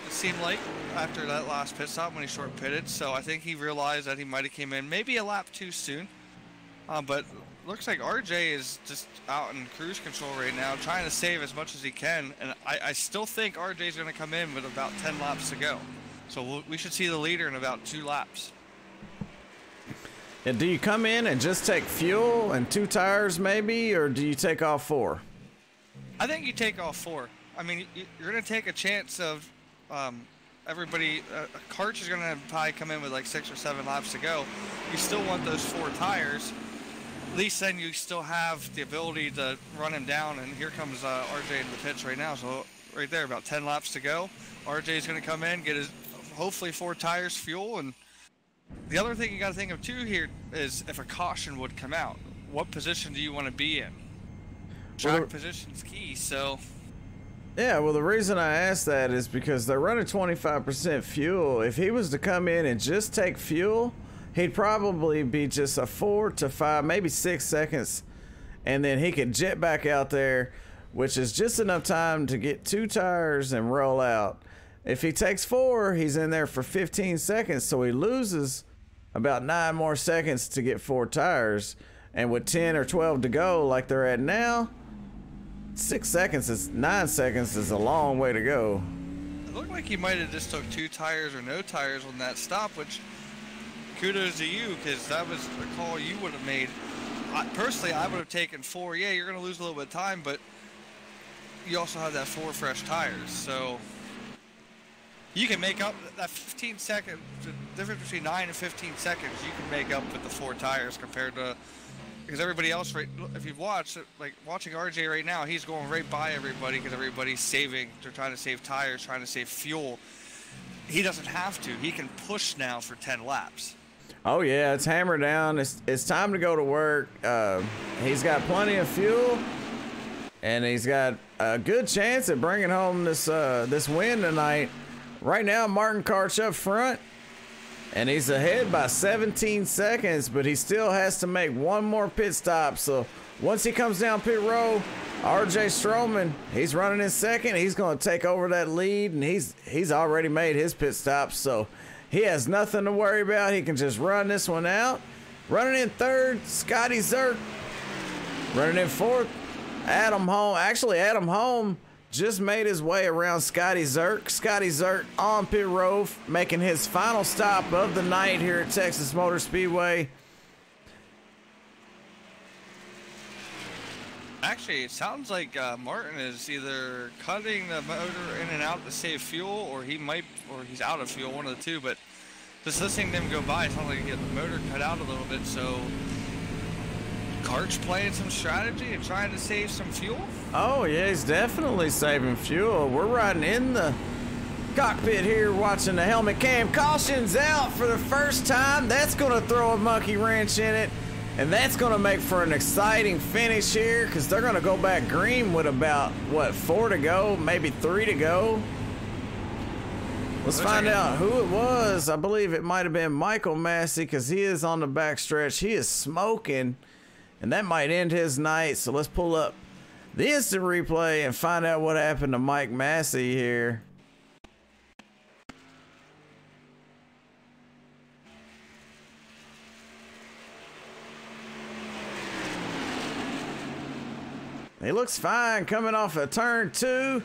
B: it seemed like, after that last pit stop when he short pitted. So I think he realized that he might have came in maybe a lap too soon. But looks like RJ is just out in cruise control right now, trying to save as much as he can. And I still think RJ is going to come in with about 10 laps to go. So we should see the leader in about 2 laps.
A: And do you come in and just take fuel and 2 tires maybe, or do you take all 4?
B: I think you take all 4. I mean, you're going to take a chance of everybody. Karch is going to probably come in with like 6 or 7 laps to go. You still want those 4 tires. At least then you still have the ability to run him down. And here comes RJ in the pits right now. So right there, about 10 laps to go. RJ is going to come in, get his hopefully 4 tires, fuel. And the other thing you got to think of too here is if a caution would come out, what position do you want to be in? Track position's key, so.
A: Yeah, well, the reason I asked that is because they're running 25% fuel. If he was to come in and just take fuel, he'd probably be just a 4 to 5, maybe 6 seconds, and then he could jet back out there, which is just enough time to get 2 tires and roll out. If he takes 4, he's in there for 15 seconds, so he loses about 9 more seconds to get 4 tires. And with 10 or 12 to go, like they're at now, 9 seconds is a long way to go.
B: It looked like he might have just took 2 tires or no tires on that stop, which kudos to you, because that was a call you would have made. Personally, I would have taken 4. Yeah, you're going to lose a little bit of time, but you also have that 4 fresh tires, so you can make up that 15 second, the difference between 9 and 15 seconds, you can make up with the 4 tires compared to, because everybody else, right, if you've watched, like watching RJ right now, he's going right by everybody because everybody's saving. They're trying to save tires, trying to save fuel. He doesn't have to. He can push now for 10 laps.
A: Oh yeah, it's hammered down. It's time to go to work. He's got plenty of fuel, and he's got a good chance at bringing home this win tonight. Right now, Martin Karch up front, and he's ahead by 17 seconds, but he still has to make 1 more pit stop. So once he comes down pit road, RJ Stroman, he's running in second. He's going to take over that lead, and he's already made his pit stop, so he has nothing to worry about. He can just run this one out. Running in third, Scotty Zerk. Running in fourth, Adam Holm. Actually, Adam Holm just made his way around Scotty Zerk. Scotty Zerk on pit road, making his final stop of the night here at Texas Motor Speedway.
B: Actually, it sounds like Martin is either cutting the motor in and out to save fuel, or he's out of fuel, one of the two. But just listening to him go by, it sounds like he had the motor cut out a little bit. So Karch playing some strategy and trying to save some fuel.
A: Oh yeah, he's definitely saving fuel. We're riding in the cockpit here watching the helmet cam. Caution's out for the first time. That's going to throw a monkey wrench in it. And that's going to make for an exciting finish here, because they're going to go back green with about, what, 4 to go, maybe 3 to go. Let's find out who it was. I believe it might have been Michael Massey, because he is on the back stretch. He is smoking, and that might end his night. So let's pull up the instant replay and find out what happened to Mike Massey here. He looks fine coming off of turn 2.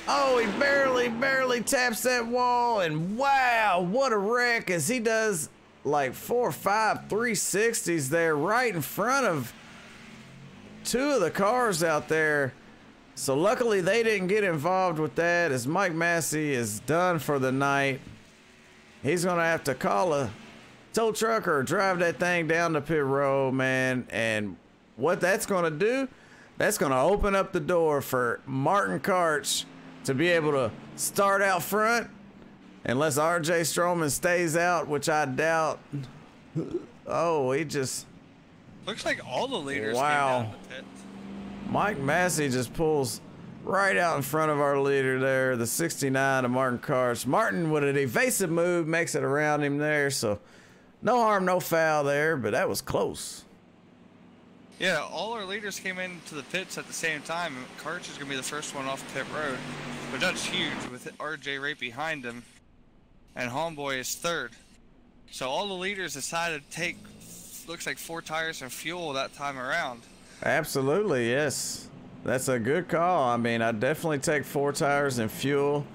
A: Oh, he barely taps that wall, and wow, what a wreck, as he does like 4 or 5 360s there right in front of 2 of the cars out there. So luckily they didn't get involved with that, as Mike Massey is done for the night. He's gonna have to call a tow truck or drive that thing down the pit road, man. And what that's gonna do, that's going to open up the door for Martin Karch to be able to start out front, unless RJ Stroman stays out, which I doubt. Oh, he just...
B: Looks like all the leaders
A: wow.
B: came down the pit.
A: Mike Massey just pulls right out in front of our leader there, the 69 of Martin Karch. Martin, with an evasive move, makes it around him there, so no harm, no foul there, but that was close.
B: Yeah, all our leaders came into the pits at the same time. Karch is going to be the first one off pit road, but that's huge with RJ right behind him, and Homeboy is third. So all the leaders decided to take, looks like 4 tires and fuel that time around.
A: Absolutely, yes. That's a good call. I mean, I'd definitely take 4 tires and fuel.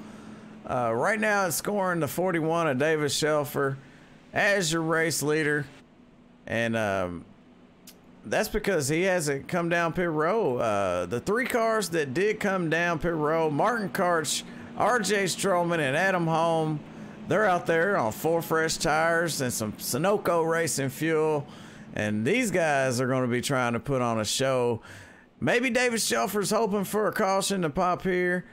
A: Right now it's scoring the 41 of Davis Shelfer as your race leader. And that's because he hasn't come down pit road. The 3 cars that did come down pit road, Martin Karch, RJ Strollman, and Adam Holm, they're out there on 4 fresh tires and some Sunoco racing fuel. And these guys are going to be trying to put on a show. Maybe Davis Shelfer's hoping for a caution to pop here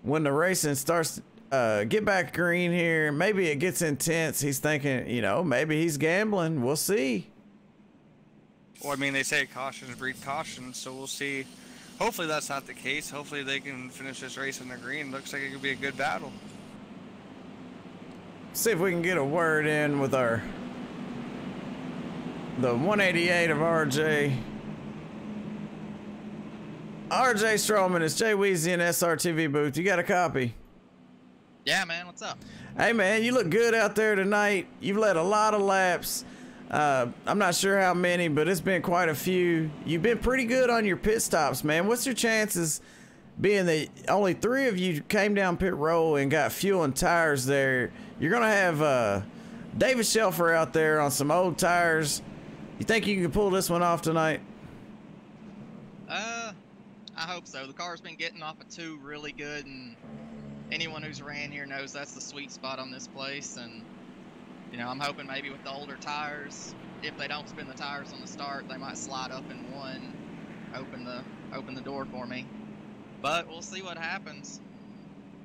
A: when the racing starts get back green here. Maybe it gets intense. He's thinking, you know, maybe he's gambling. We'll see.
B: Well, I mean, they say caution breed caution, so we'll see. Hopefully that's not the case. Hopefully they can finish this race in the green. Looks like it could be a good battle.
A: See if we can get a word in with the 188 of RJ. RJ Strollman, it's Jay Weezy in SRTV booth. You got a copy?
C: Yeah, man. What's up?
A: Hey, man, you look good out there tonight. You've led a lot of laps. I'm not sure how many, but it's been quite a few. You've been pretty good on your pit stops, man. What's your chances, being that only 3 of you came down pit road and got fuel and tires there? You're going to have David Shelfer out there on some old tires. You think you can pull this one off tonight?
C: I hope so. The car's been getting off of 2 really good, and anyone who's ran here knows that's the sweet spot on this place. And you know, I'm hoping maybe with the older tires, if they don't spin the tires on the start, they might slide up in 1, open the door for me. But we'll see what happens.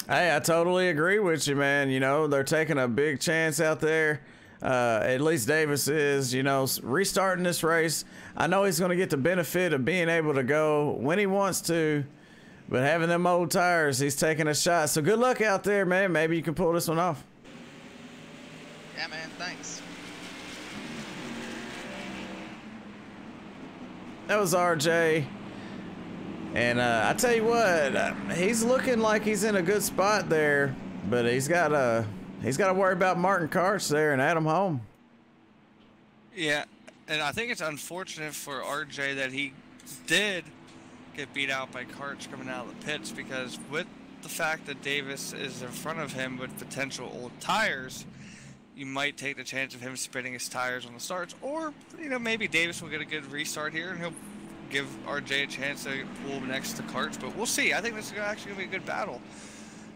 A: Hey, I totally agree with you, man. You know, they're taking a big chance out there. At least Davis is, you know, restarting this race. I know he's going to get the benefit of being able to go when he wants to, but having them old tires, he's taking a shot. So good luck out there, man. Maybe you can pull this one off.
C: Yeah, man. Thanks.
A: That was RJ. And I tell you what, he's looking like he's in a good spot there, but he's got to worry about Martin Karch there and Adam Holm.
B: Yeah, and I think it's unfortunate for RJ that he did get beat out by Karch coming out of the pits, because with the fact that Davis is in front of him with potential old tires, you might take the chance of him spinning his tires on the starts, or, you know, maybe Davis will get a good restart here and he'll give RJ a chance to pull next to Karch, but we'll see. I think this is actually going to be a good battle.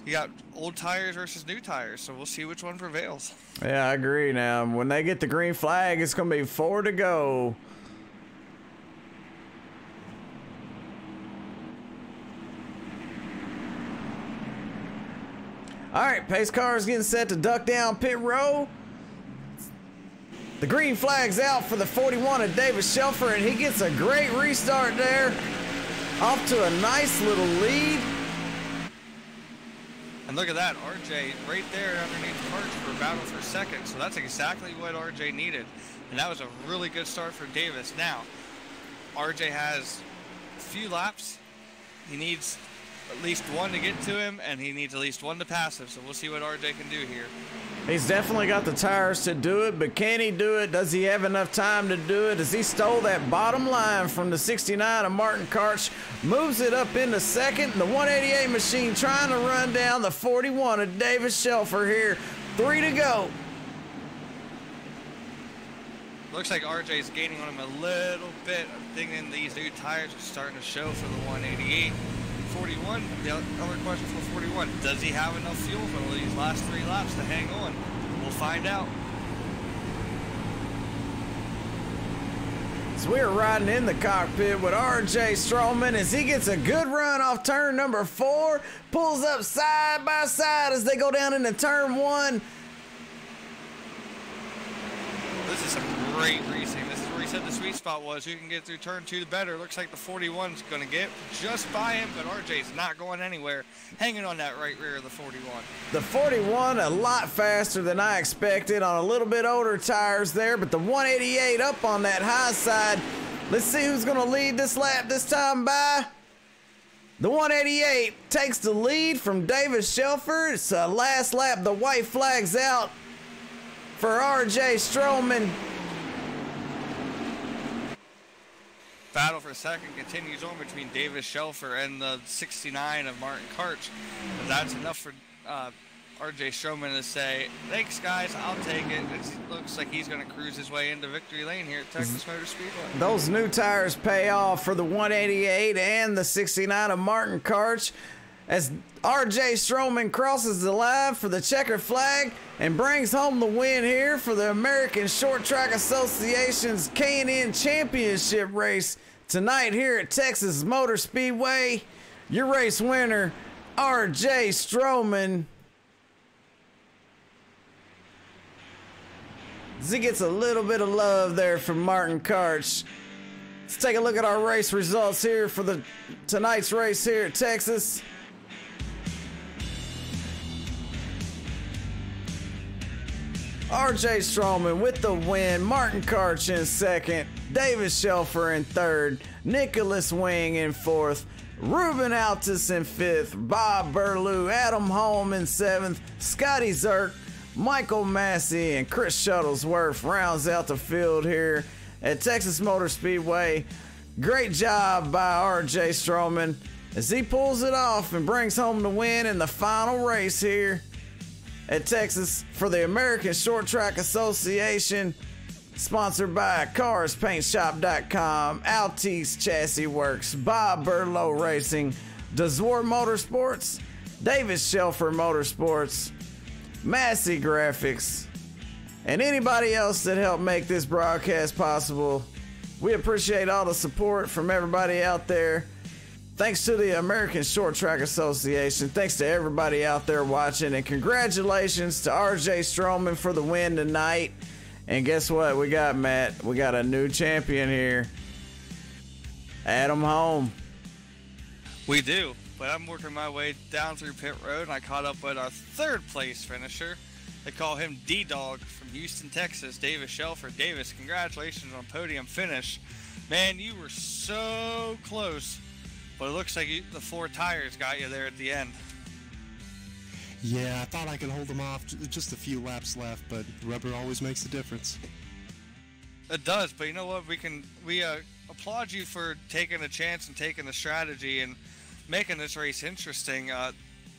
B: You got old tires versus new tires, so we'll see which one prevails.
A: Yeah, I agree. Now, when they get the green flag, it's going to be 4 to go. All right, pace car is getting set to duck down pit row. The green flag's out for the 41 of Davis Shelfer, and he gets a great restart there. Off to a nice little lead.
B: And look at that, RJ right there underneath Karch for a battle for second. So that's exactly what RJ needed. And that was a really good start for Davis. Now, RJ has a few laps. He needs at least 1 to get to him, and he needs at least 1 to pass him. So we'll see what RJ can do here.
A: He's definitely got the tires to do it, but can he do it? Does he have enough time to do it? As he stole that bottom line from the 69 of Martin Karch, moves it up into second. The 188 machine trying to run down the 41 of Davis Shelfer here. 3 to go.
B: Looks like RJ's gaining on him a little bit. I'm thinking these new tires are starting to show for the 188. 41, the other question for 41, does he have enough fuel for these last 3 laps to hang on? We'll find out.
A: So we're riding in the cockpit with RJ Strollman as he gets a good run off turn number 4, pulls up side by side as they go down into turn 1.
B: This is some great racing. This is where he said the sweet spot was. Who can get through turn 2 the better. Looks like the 41's going to get just by him, but RJ's not going anywhere. Hanging on that right rear of the 41.
A: The 41 a lot faster than I expected on a little bit older tires there, but the 188 up on that high side. Let's see who's gonna lead this lap this time by. The 188 takes the lead from David Shelford. It's last lap. The white flag's out for RJ Stroman.
B: Battle for second continues on between Davis Shelfer and the 69 of Martin Karch. But that's enough for RJ Stroman to say, thanks guys, I'll take it. It looks like he's going to cruise his way into victory lane here at Texas Motor Speedway.
A: Those new tires pay off for the 188 and the 69 of Martin Karch as RJ Stroman crosses the line for the checkered flag and brings home the win here for the American Short Track Association's K&N Championship race tonight here at Texas Motor Speedway. Your race winner, RJ Stroman. He gets a little bit of love there from Martin Karch. Let's take a look at our race results here for tonight's race here at Texas. RJ Stroman with the win, Martin Karch in second, Davis Shelfer in third, Nicholas Wing in fourth, Ruben Altus in fifth, Bob Burlew, Adam Holm in seventh, Scotty Zerk, Michael Massey, and Chris Shuttlesworth rounds out the field here at Texas Motor Speedway. Great job by RJ Stroman as he pulls it off and brings home the win in the final race here at Texas for the American Short Track Association, sponsored by CarsPaintShop.com, Altice Chassis Works, Bob Burlow Racing, DeZwar Motorsports, Davis Shelfer Motorsports, Massey Graphics, and anybody else that helped make this broadcast possible. We appreciate all the support from everybody out there. Thanks to the American Short Track Association. Thanks to everybody out there watching. And congratulations to RJ Stroman for the win tonight. And guess what we got, Matt? We got a new champion here. Adam Holm.
B: We do. But I'm working my way down through pit road, and I caught up with our third place finisher. They call him D-Dog from Houston, Texas, Davis Shelfer. Davis, congratulations on podium finish. Man, you were so close, but it looks like the four tires got you there at the end.
D: Yeah, I thought I could hold them off. Just a few laps left, but rubber always makes a difference.
B: It does, but you know what? We applaud you for taking a chance and taking the strategy and making this race interesting.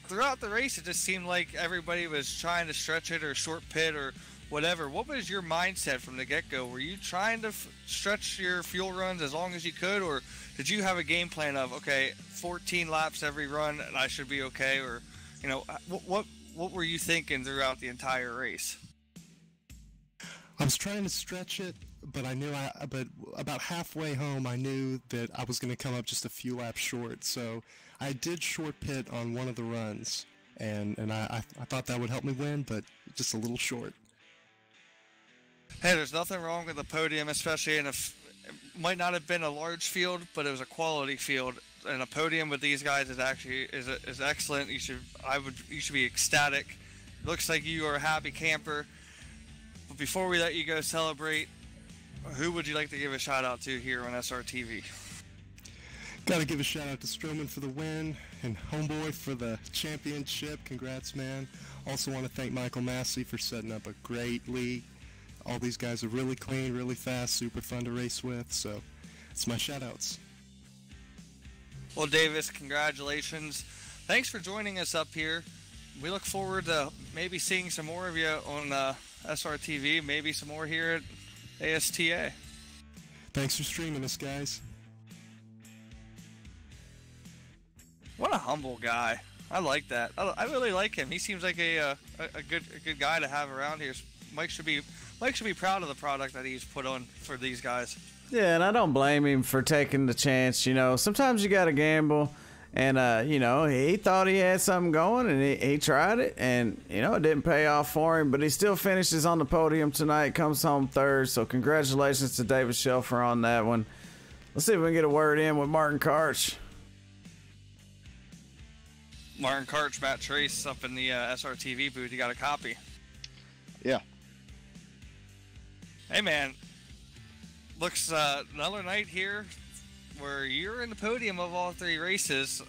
B: Throughout the race, it just seemed like everybody was trying to stretch it or short pit or whatever. What was your mindset from the get-go? Were you trying to stretch your fuel runs as long as you could, or did you have a game plan of, okay, 14 laps every run and I should be okay? Or, you know, what were you thinking throughout the entire race?
D: I was trying to stretch it, but but about halfway home, I knew that I was going to come up just a few laps short. So I did short pit on one of the runs, and I thought that would help me win, but just a little short.
B: Hey, there's nothing wrong with the podium, especially it might not have been a large field, but it was a quality field. And a podium with these guys is excellent. You should be ecstatic. Looks like you are a happy camper. But before we let you go celebrate, who would you like to give a shout out to here on SRTV?
D: Got to give a shout out to Stroman for the win and Homeboy for the championship. Congrats, man. Also want to thank Michael Massey for setting up a great league. All these guys are really clean, really fast, super fun to race with. So it's my shout outs.
B: Well, Davis, congratulations. Thanks for joining us up here. We look forward to maybe seeing some more of you on SRTV, maybe some more here at ASTA.
D: Thanks for streaming us, guys.
B: What a humble guy. I like that. I really like him. He seems like a good guy to have around here. Mike should be proud of the product that he's put on for these guys.
A: Yeah, and I don't blame him for taking the chance. You know, sometimes you got to gamble. And, you know, he thought he had something going, and he tried it, and, you know, it didn't pay off for him. But he still finishes on the podium tonight, comes home third. So congratulations to David Shelfer on that one. Let's see if we can get a word in with Martin Karch.
B: Martin Karch, Matt Trace up in the SRTV booth. You got a copy?
E: Yeah.
B: Hey, man. looks another night here where you're in the podium of all 3 races.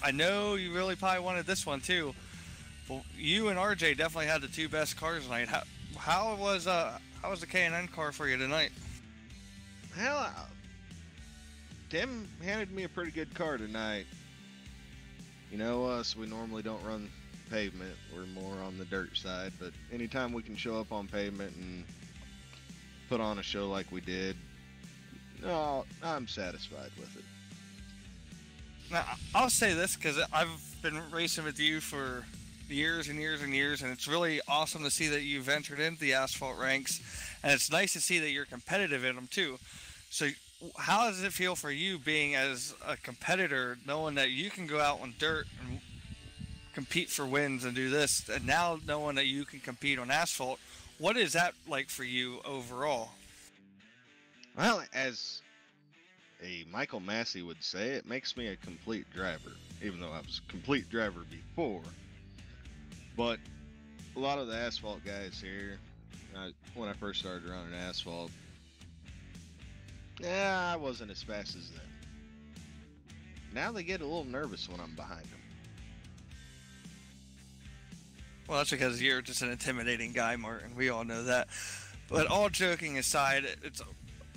B: I know you really probably wanted this one too. Well, you and RJ definitely had the 2 best cars tonight. How was the K&N car for you tonight?
E: Hell, Tim handed me a pretty good car tonight. You know us, we normally don't run pavement. We're more on the dirt side, but anytime we can show up on pavement and put on a show like we did, no, I'm satisfied with it.
B: Now, I'll say this because I've been racing with you for years and years and years, and it's really awesome to see that you've entered into the asphalt ranks, and it's nice to see that you're competitive in them too. So how does it feel for you being as a competitor, knowing that you can go out on dirt and compete for wins and do this, and now knowing that you can compete on asphalt? What is that like for you overall?
E: Well, as a Michael Massey would say, it makes me a complete driver, even though I was a complete driver before. But a lot of the asphalt guys here, when I first started running asphalt, I wasn't as fast as them. Now they get a little nervous when I'm behind them.
B: Well, that's because you're just an intimidating guy, Martin. We all know that. But all joking aside, it's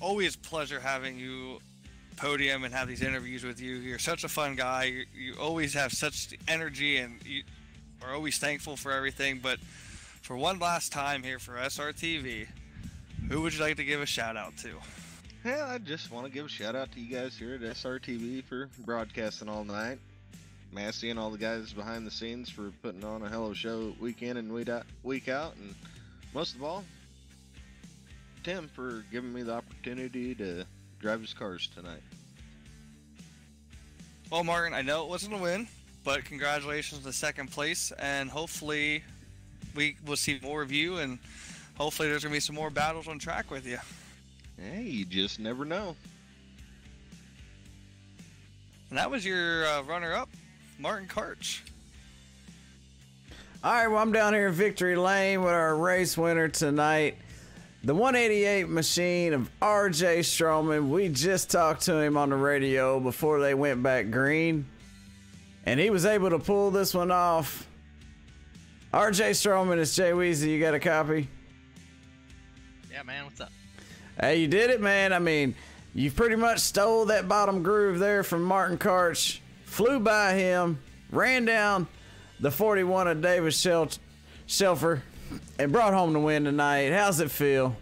B: always a pleasure having you podium and have these interviews with you. You're such a fun guy. You always have such energy, and you are always thankful for everything. But for one last time here for SRTV, who would you like to give a shout out to?
E: Yeah, I just want to give a shout out to you guys here at SRTV for broadcasting all night. Massey and all the guys behind the scenes for putting on a hell of a show week in and week out. And most of all, Tim for giving me the opportunity to drive his cars tonight.
B: Well, Martin, I know it wasn't a win, but congratulations to second place, and hopefully we will see more of you, and hopefully there's going to be some more battles on track with you.
E: Hey, you just never know.
B: And that was your runner-up, Martin Karch.
A: All right, well, I'm down here in Victory Lane with our race winner tonight, the 188 machine of RJ Stroman. We just talked to him on the radio before they went back green, and he was able to pull this one off. RJ Stroman, it's Jay Weezy. You got a copy?
C: Yeah, man, what's up?
A: Hey, you did it, man. I mean, you pretty much stole that bottom groove there from Martin Karch, flew by him, ran down the 41 of Davis Shelfer, and brought home the win tonight. How's it feel?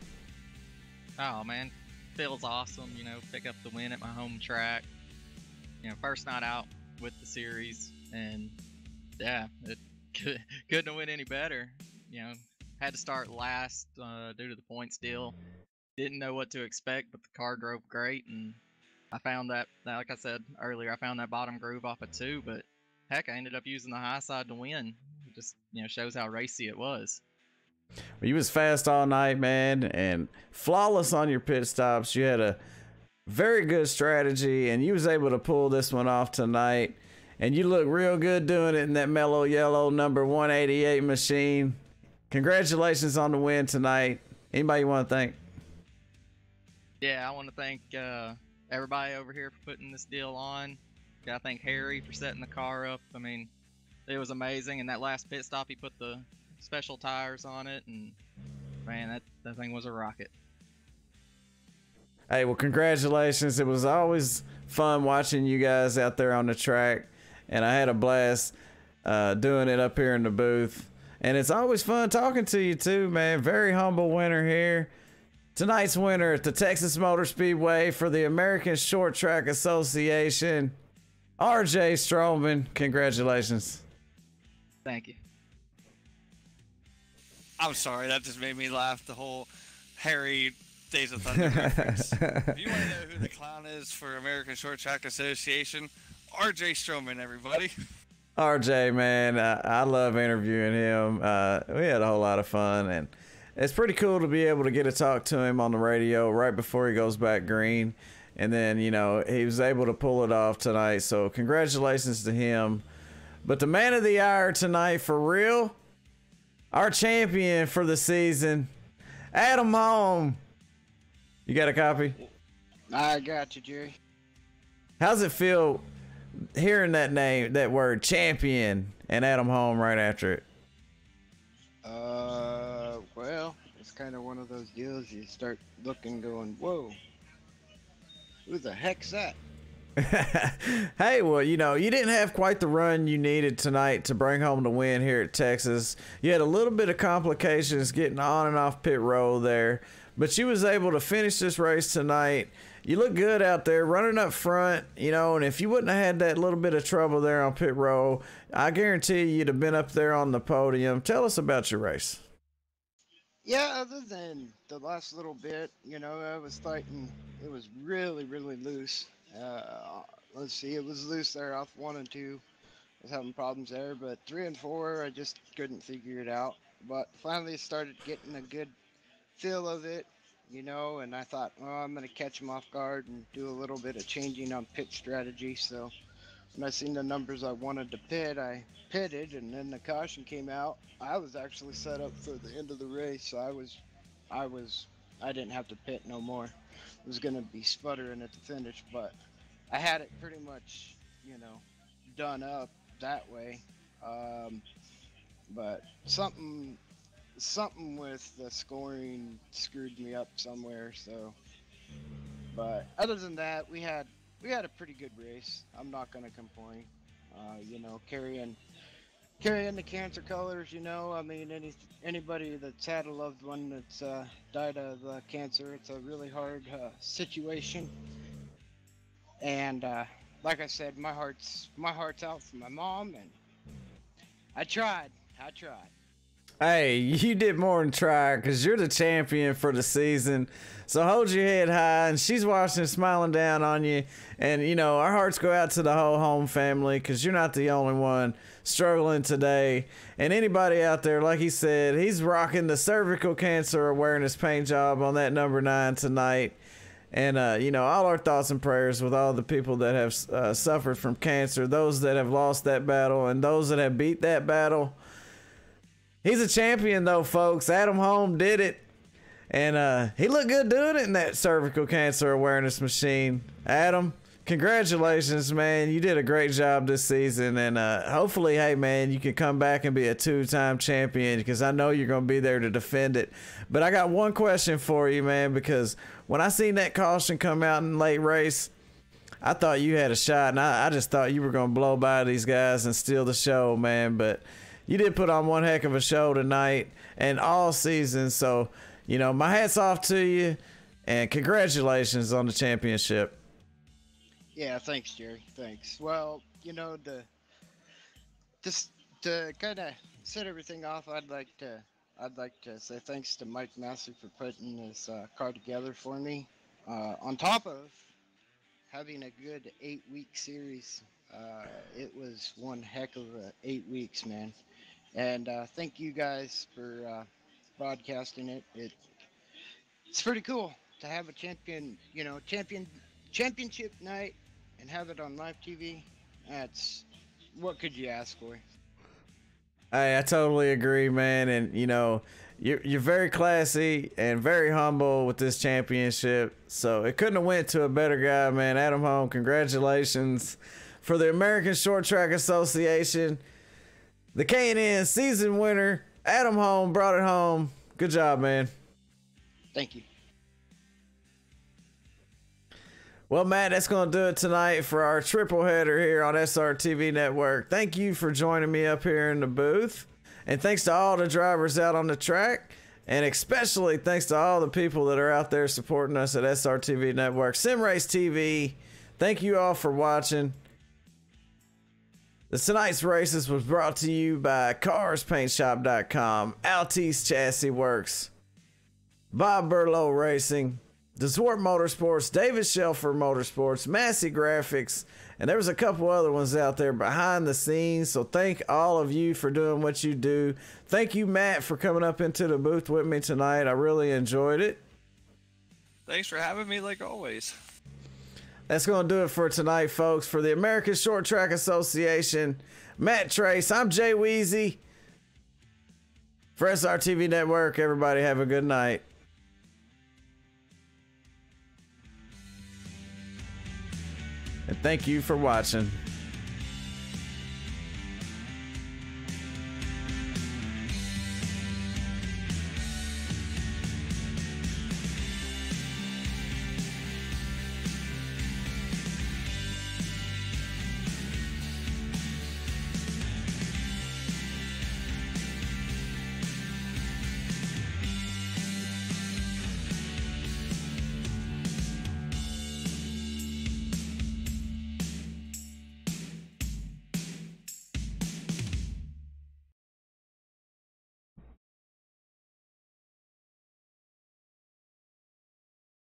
C: Oh, man, feels awesome, you know, pick up the win at my home track. You know, first night out with the series, and yeah, it couldn't have went any better. You know, had to start last due to the points deal. Didn't know what to expect, but the car drove great, and I found that, like I said earlier, I found that bottom groove off of 2, but heck, I ended up using the high side to win. It just, you know, shows how racy it was.
A: Well, you was fast all night, man, and flawless on your pit stops. You had a very good strategy, and you was able to pull this one off tonight, and you look real good doing it in that mellow yellow number 188 machine. Congratulations on the win tonight. Anybody you want to thank?
C: Yeah, I want to thank everybody over here for putting this deal on. Gotta thank Harry for setting the car up. I mean, it was amazing. And that last pit stop, he put the special tires on it, and man, that thing was a rocket.
A: Hey, well, congratulations. It was always fun watching you guys out there on the track, and I had a blast doing it up here in the booth. And it's always fun talking to you too, man. Very humble winner here. Tonight's winner at the Texas Motor Speedway for the American Short Track Association, RJ Stroman. Congratulations.
C: Thank you.
B: I'm sorry, that just made me laugh. The whole Harry Days of Thunder reference. If you want to know who the clown is for American Short Track Association, RJ Stroman, everybody.
A: RJ, man, I love interviewing him. We had a whole lot of fun, and it's pretty cool to be able to get to talk to him on the radio right before he goes back green. And then, you know, he was able to pull it off tonight. So congratulations to him. But the man of the hour tonight, for real, our champion for the season, Adam Home. You got a copy?
F: I got you, Jerry.
A: How's it feel hearing that name, that word champion, and Adam Home right after it?
F: Well, it's kind of one of those deals you start looking, going, whoa, who the heck's that?
A: Hey, well, you know, you didn't have quite the run you needed tonight to bring home the win here at Texas. You had a little bit of complications getting on and off pit road there, but you was able to finish this race tonight. You look good out there running up front, you know, and if you wouldn't have had that little bit of trouble there on pit road, I guarantee you'd have been up there on the podium. Tell us about your race.
F: Yeah, other than the last little bit, you know, I was fighting. It was really, really loose. Let's see, it was loose there off 1 and 2. I was having problems there, but 3 and 4, I just couldn't figure it out. But finally started getting a good feel of it, you know, and I thought, oh, I'm going to catch them off guard and do a little bit of changing on pit strategy. So when I seen the numbers I wanted to pit, I pitted, and then the caution came out. I was actually set up for the end of the race, so I didn't have to pit no more. It was going to be sputtering at the finish, but I had it pretty much, you know, done up that way. But something with the scoring screwed me up somewhere. So, but other than that, we had a pretty good race. I'm not going to complain. You know, carrying the cancer colors, you know, I mean, anybody that's had a loved one that's died of cancer, it's a really hard situation. And like I said, my heart's out for my mom, and I tried.
A: Hey, you did more than try, because you're the champion for the season. So hold your head high, and she's watching, smiling down on you. And, you know, our hearts go out to the whole Home family, because you're not the only one struggling today. And anybody out there, like he said, he's rocking the cervical cancer awareness paint job on that number 9 tonight. And, you know, all our thoughts and prayers with all the people that have suffered from cancer, those that have lost that battle, and those that have beat that battle. He's a champion, though, folks. Adam Home did it. And he looked good doing it in that cervical cancer awareness machine. Adam, congratulations, man. You did a great job this season. And hopefully, hey, man, you can come back and be a 2-time champion, because I know you're going to be there to defend it. But I got one question for you, man, because when I seen that caution come out in late race, I thought you had a shot. And I just thought you were going to blow by these guys and steal the show, man. But you did put on one heck of a show tonight and all season. So, you know, my hat's off to you, and congratulations on the championship.
F: Yeah, thanks, Jerry. Thanks. Well, you know, to kind of set everything off, I'd like to say thanks to Mike Massey for putting this car together for me. On top of having a good 8-week series, it was one heck of 8 weeks, man. And thank you guys for broadcasting it. It's pretty cool to have a championship night and have it on live TV. That's, what could you ask for?
A: Hey, I totally agree, man. And you know, you're very classy and very humble with this championship. So it couldn't have went to a better guy, man. Adam Home, congratulations for the American Short Track Association. The K&N season winner, Adam Home, brought it home. Good job, man.
F: Thank you.
A: Well, Matt, that's going to do it tonight for our triple header here on SRTV Network. Thank you for joining me up here in the booth. And thanks to all the drivers out on the track. And especially thanks to all the people that are out there supporting us at SRTV Network. Sim Race TV, thank you all for watching. Tonight's races was brought to you by CarsPaintShop.com, Altice Chassis Works, Bob Burlow Racing, DeSwart Motorsports, David Shelfer Motorsports, Massey Graphics, and there was a couple other ones out there behind the scenes. So thank all of you for doing what you do. Thank you, Matt, for coming up into the booth with me tonight. I really enjoyed it.
B: Thanks for having me, like always.
A: That's going to do it for tonight, folks. For the American Short Track Association, Matt Trace, I'm Jay Weezy. For SRTV Network, everybody have a good night. And thank you for watching.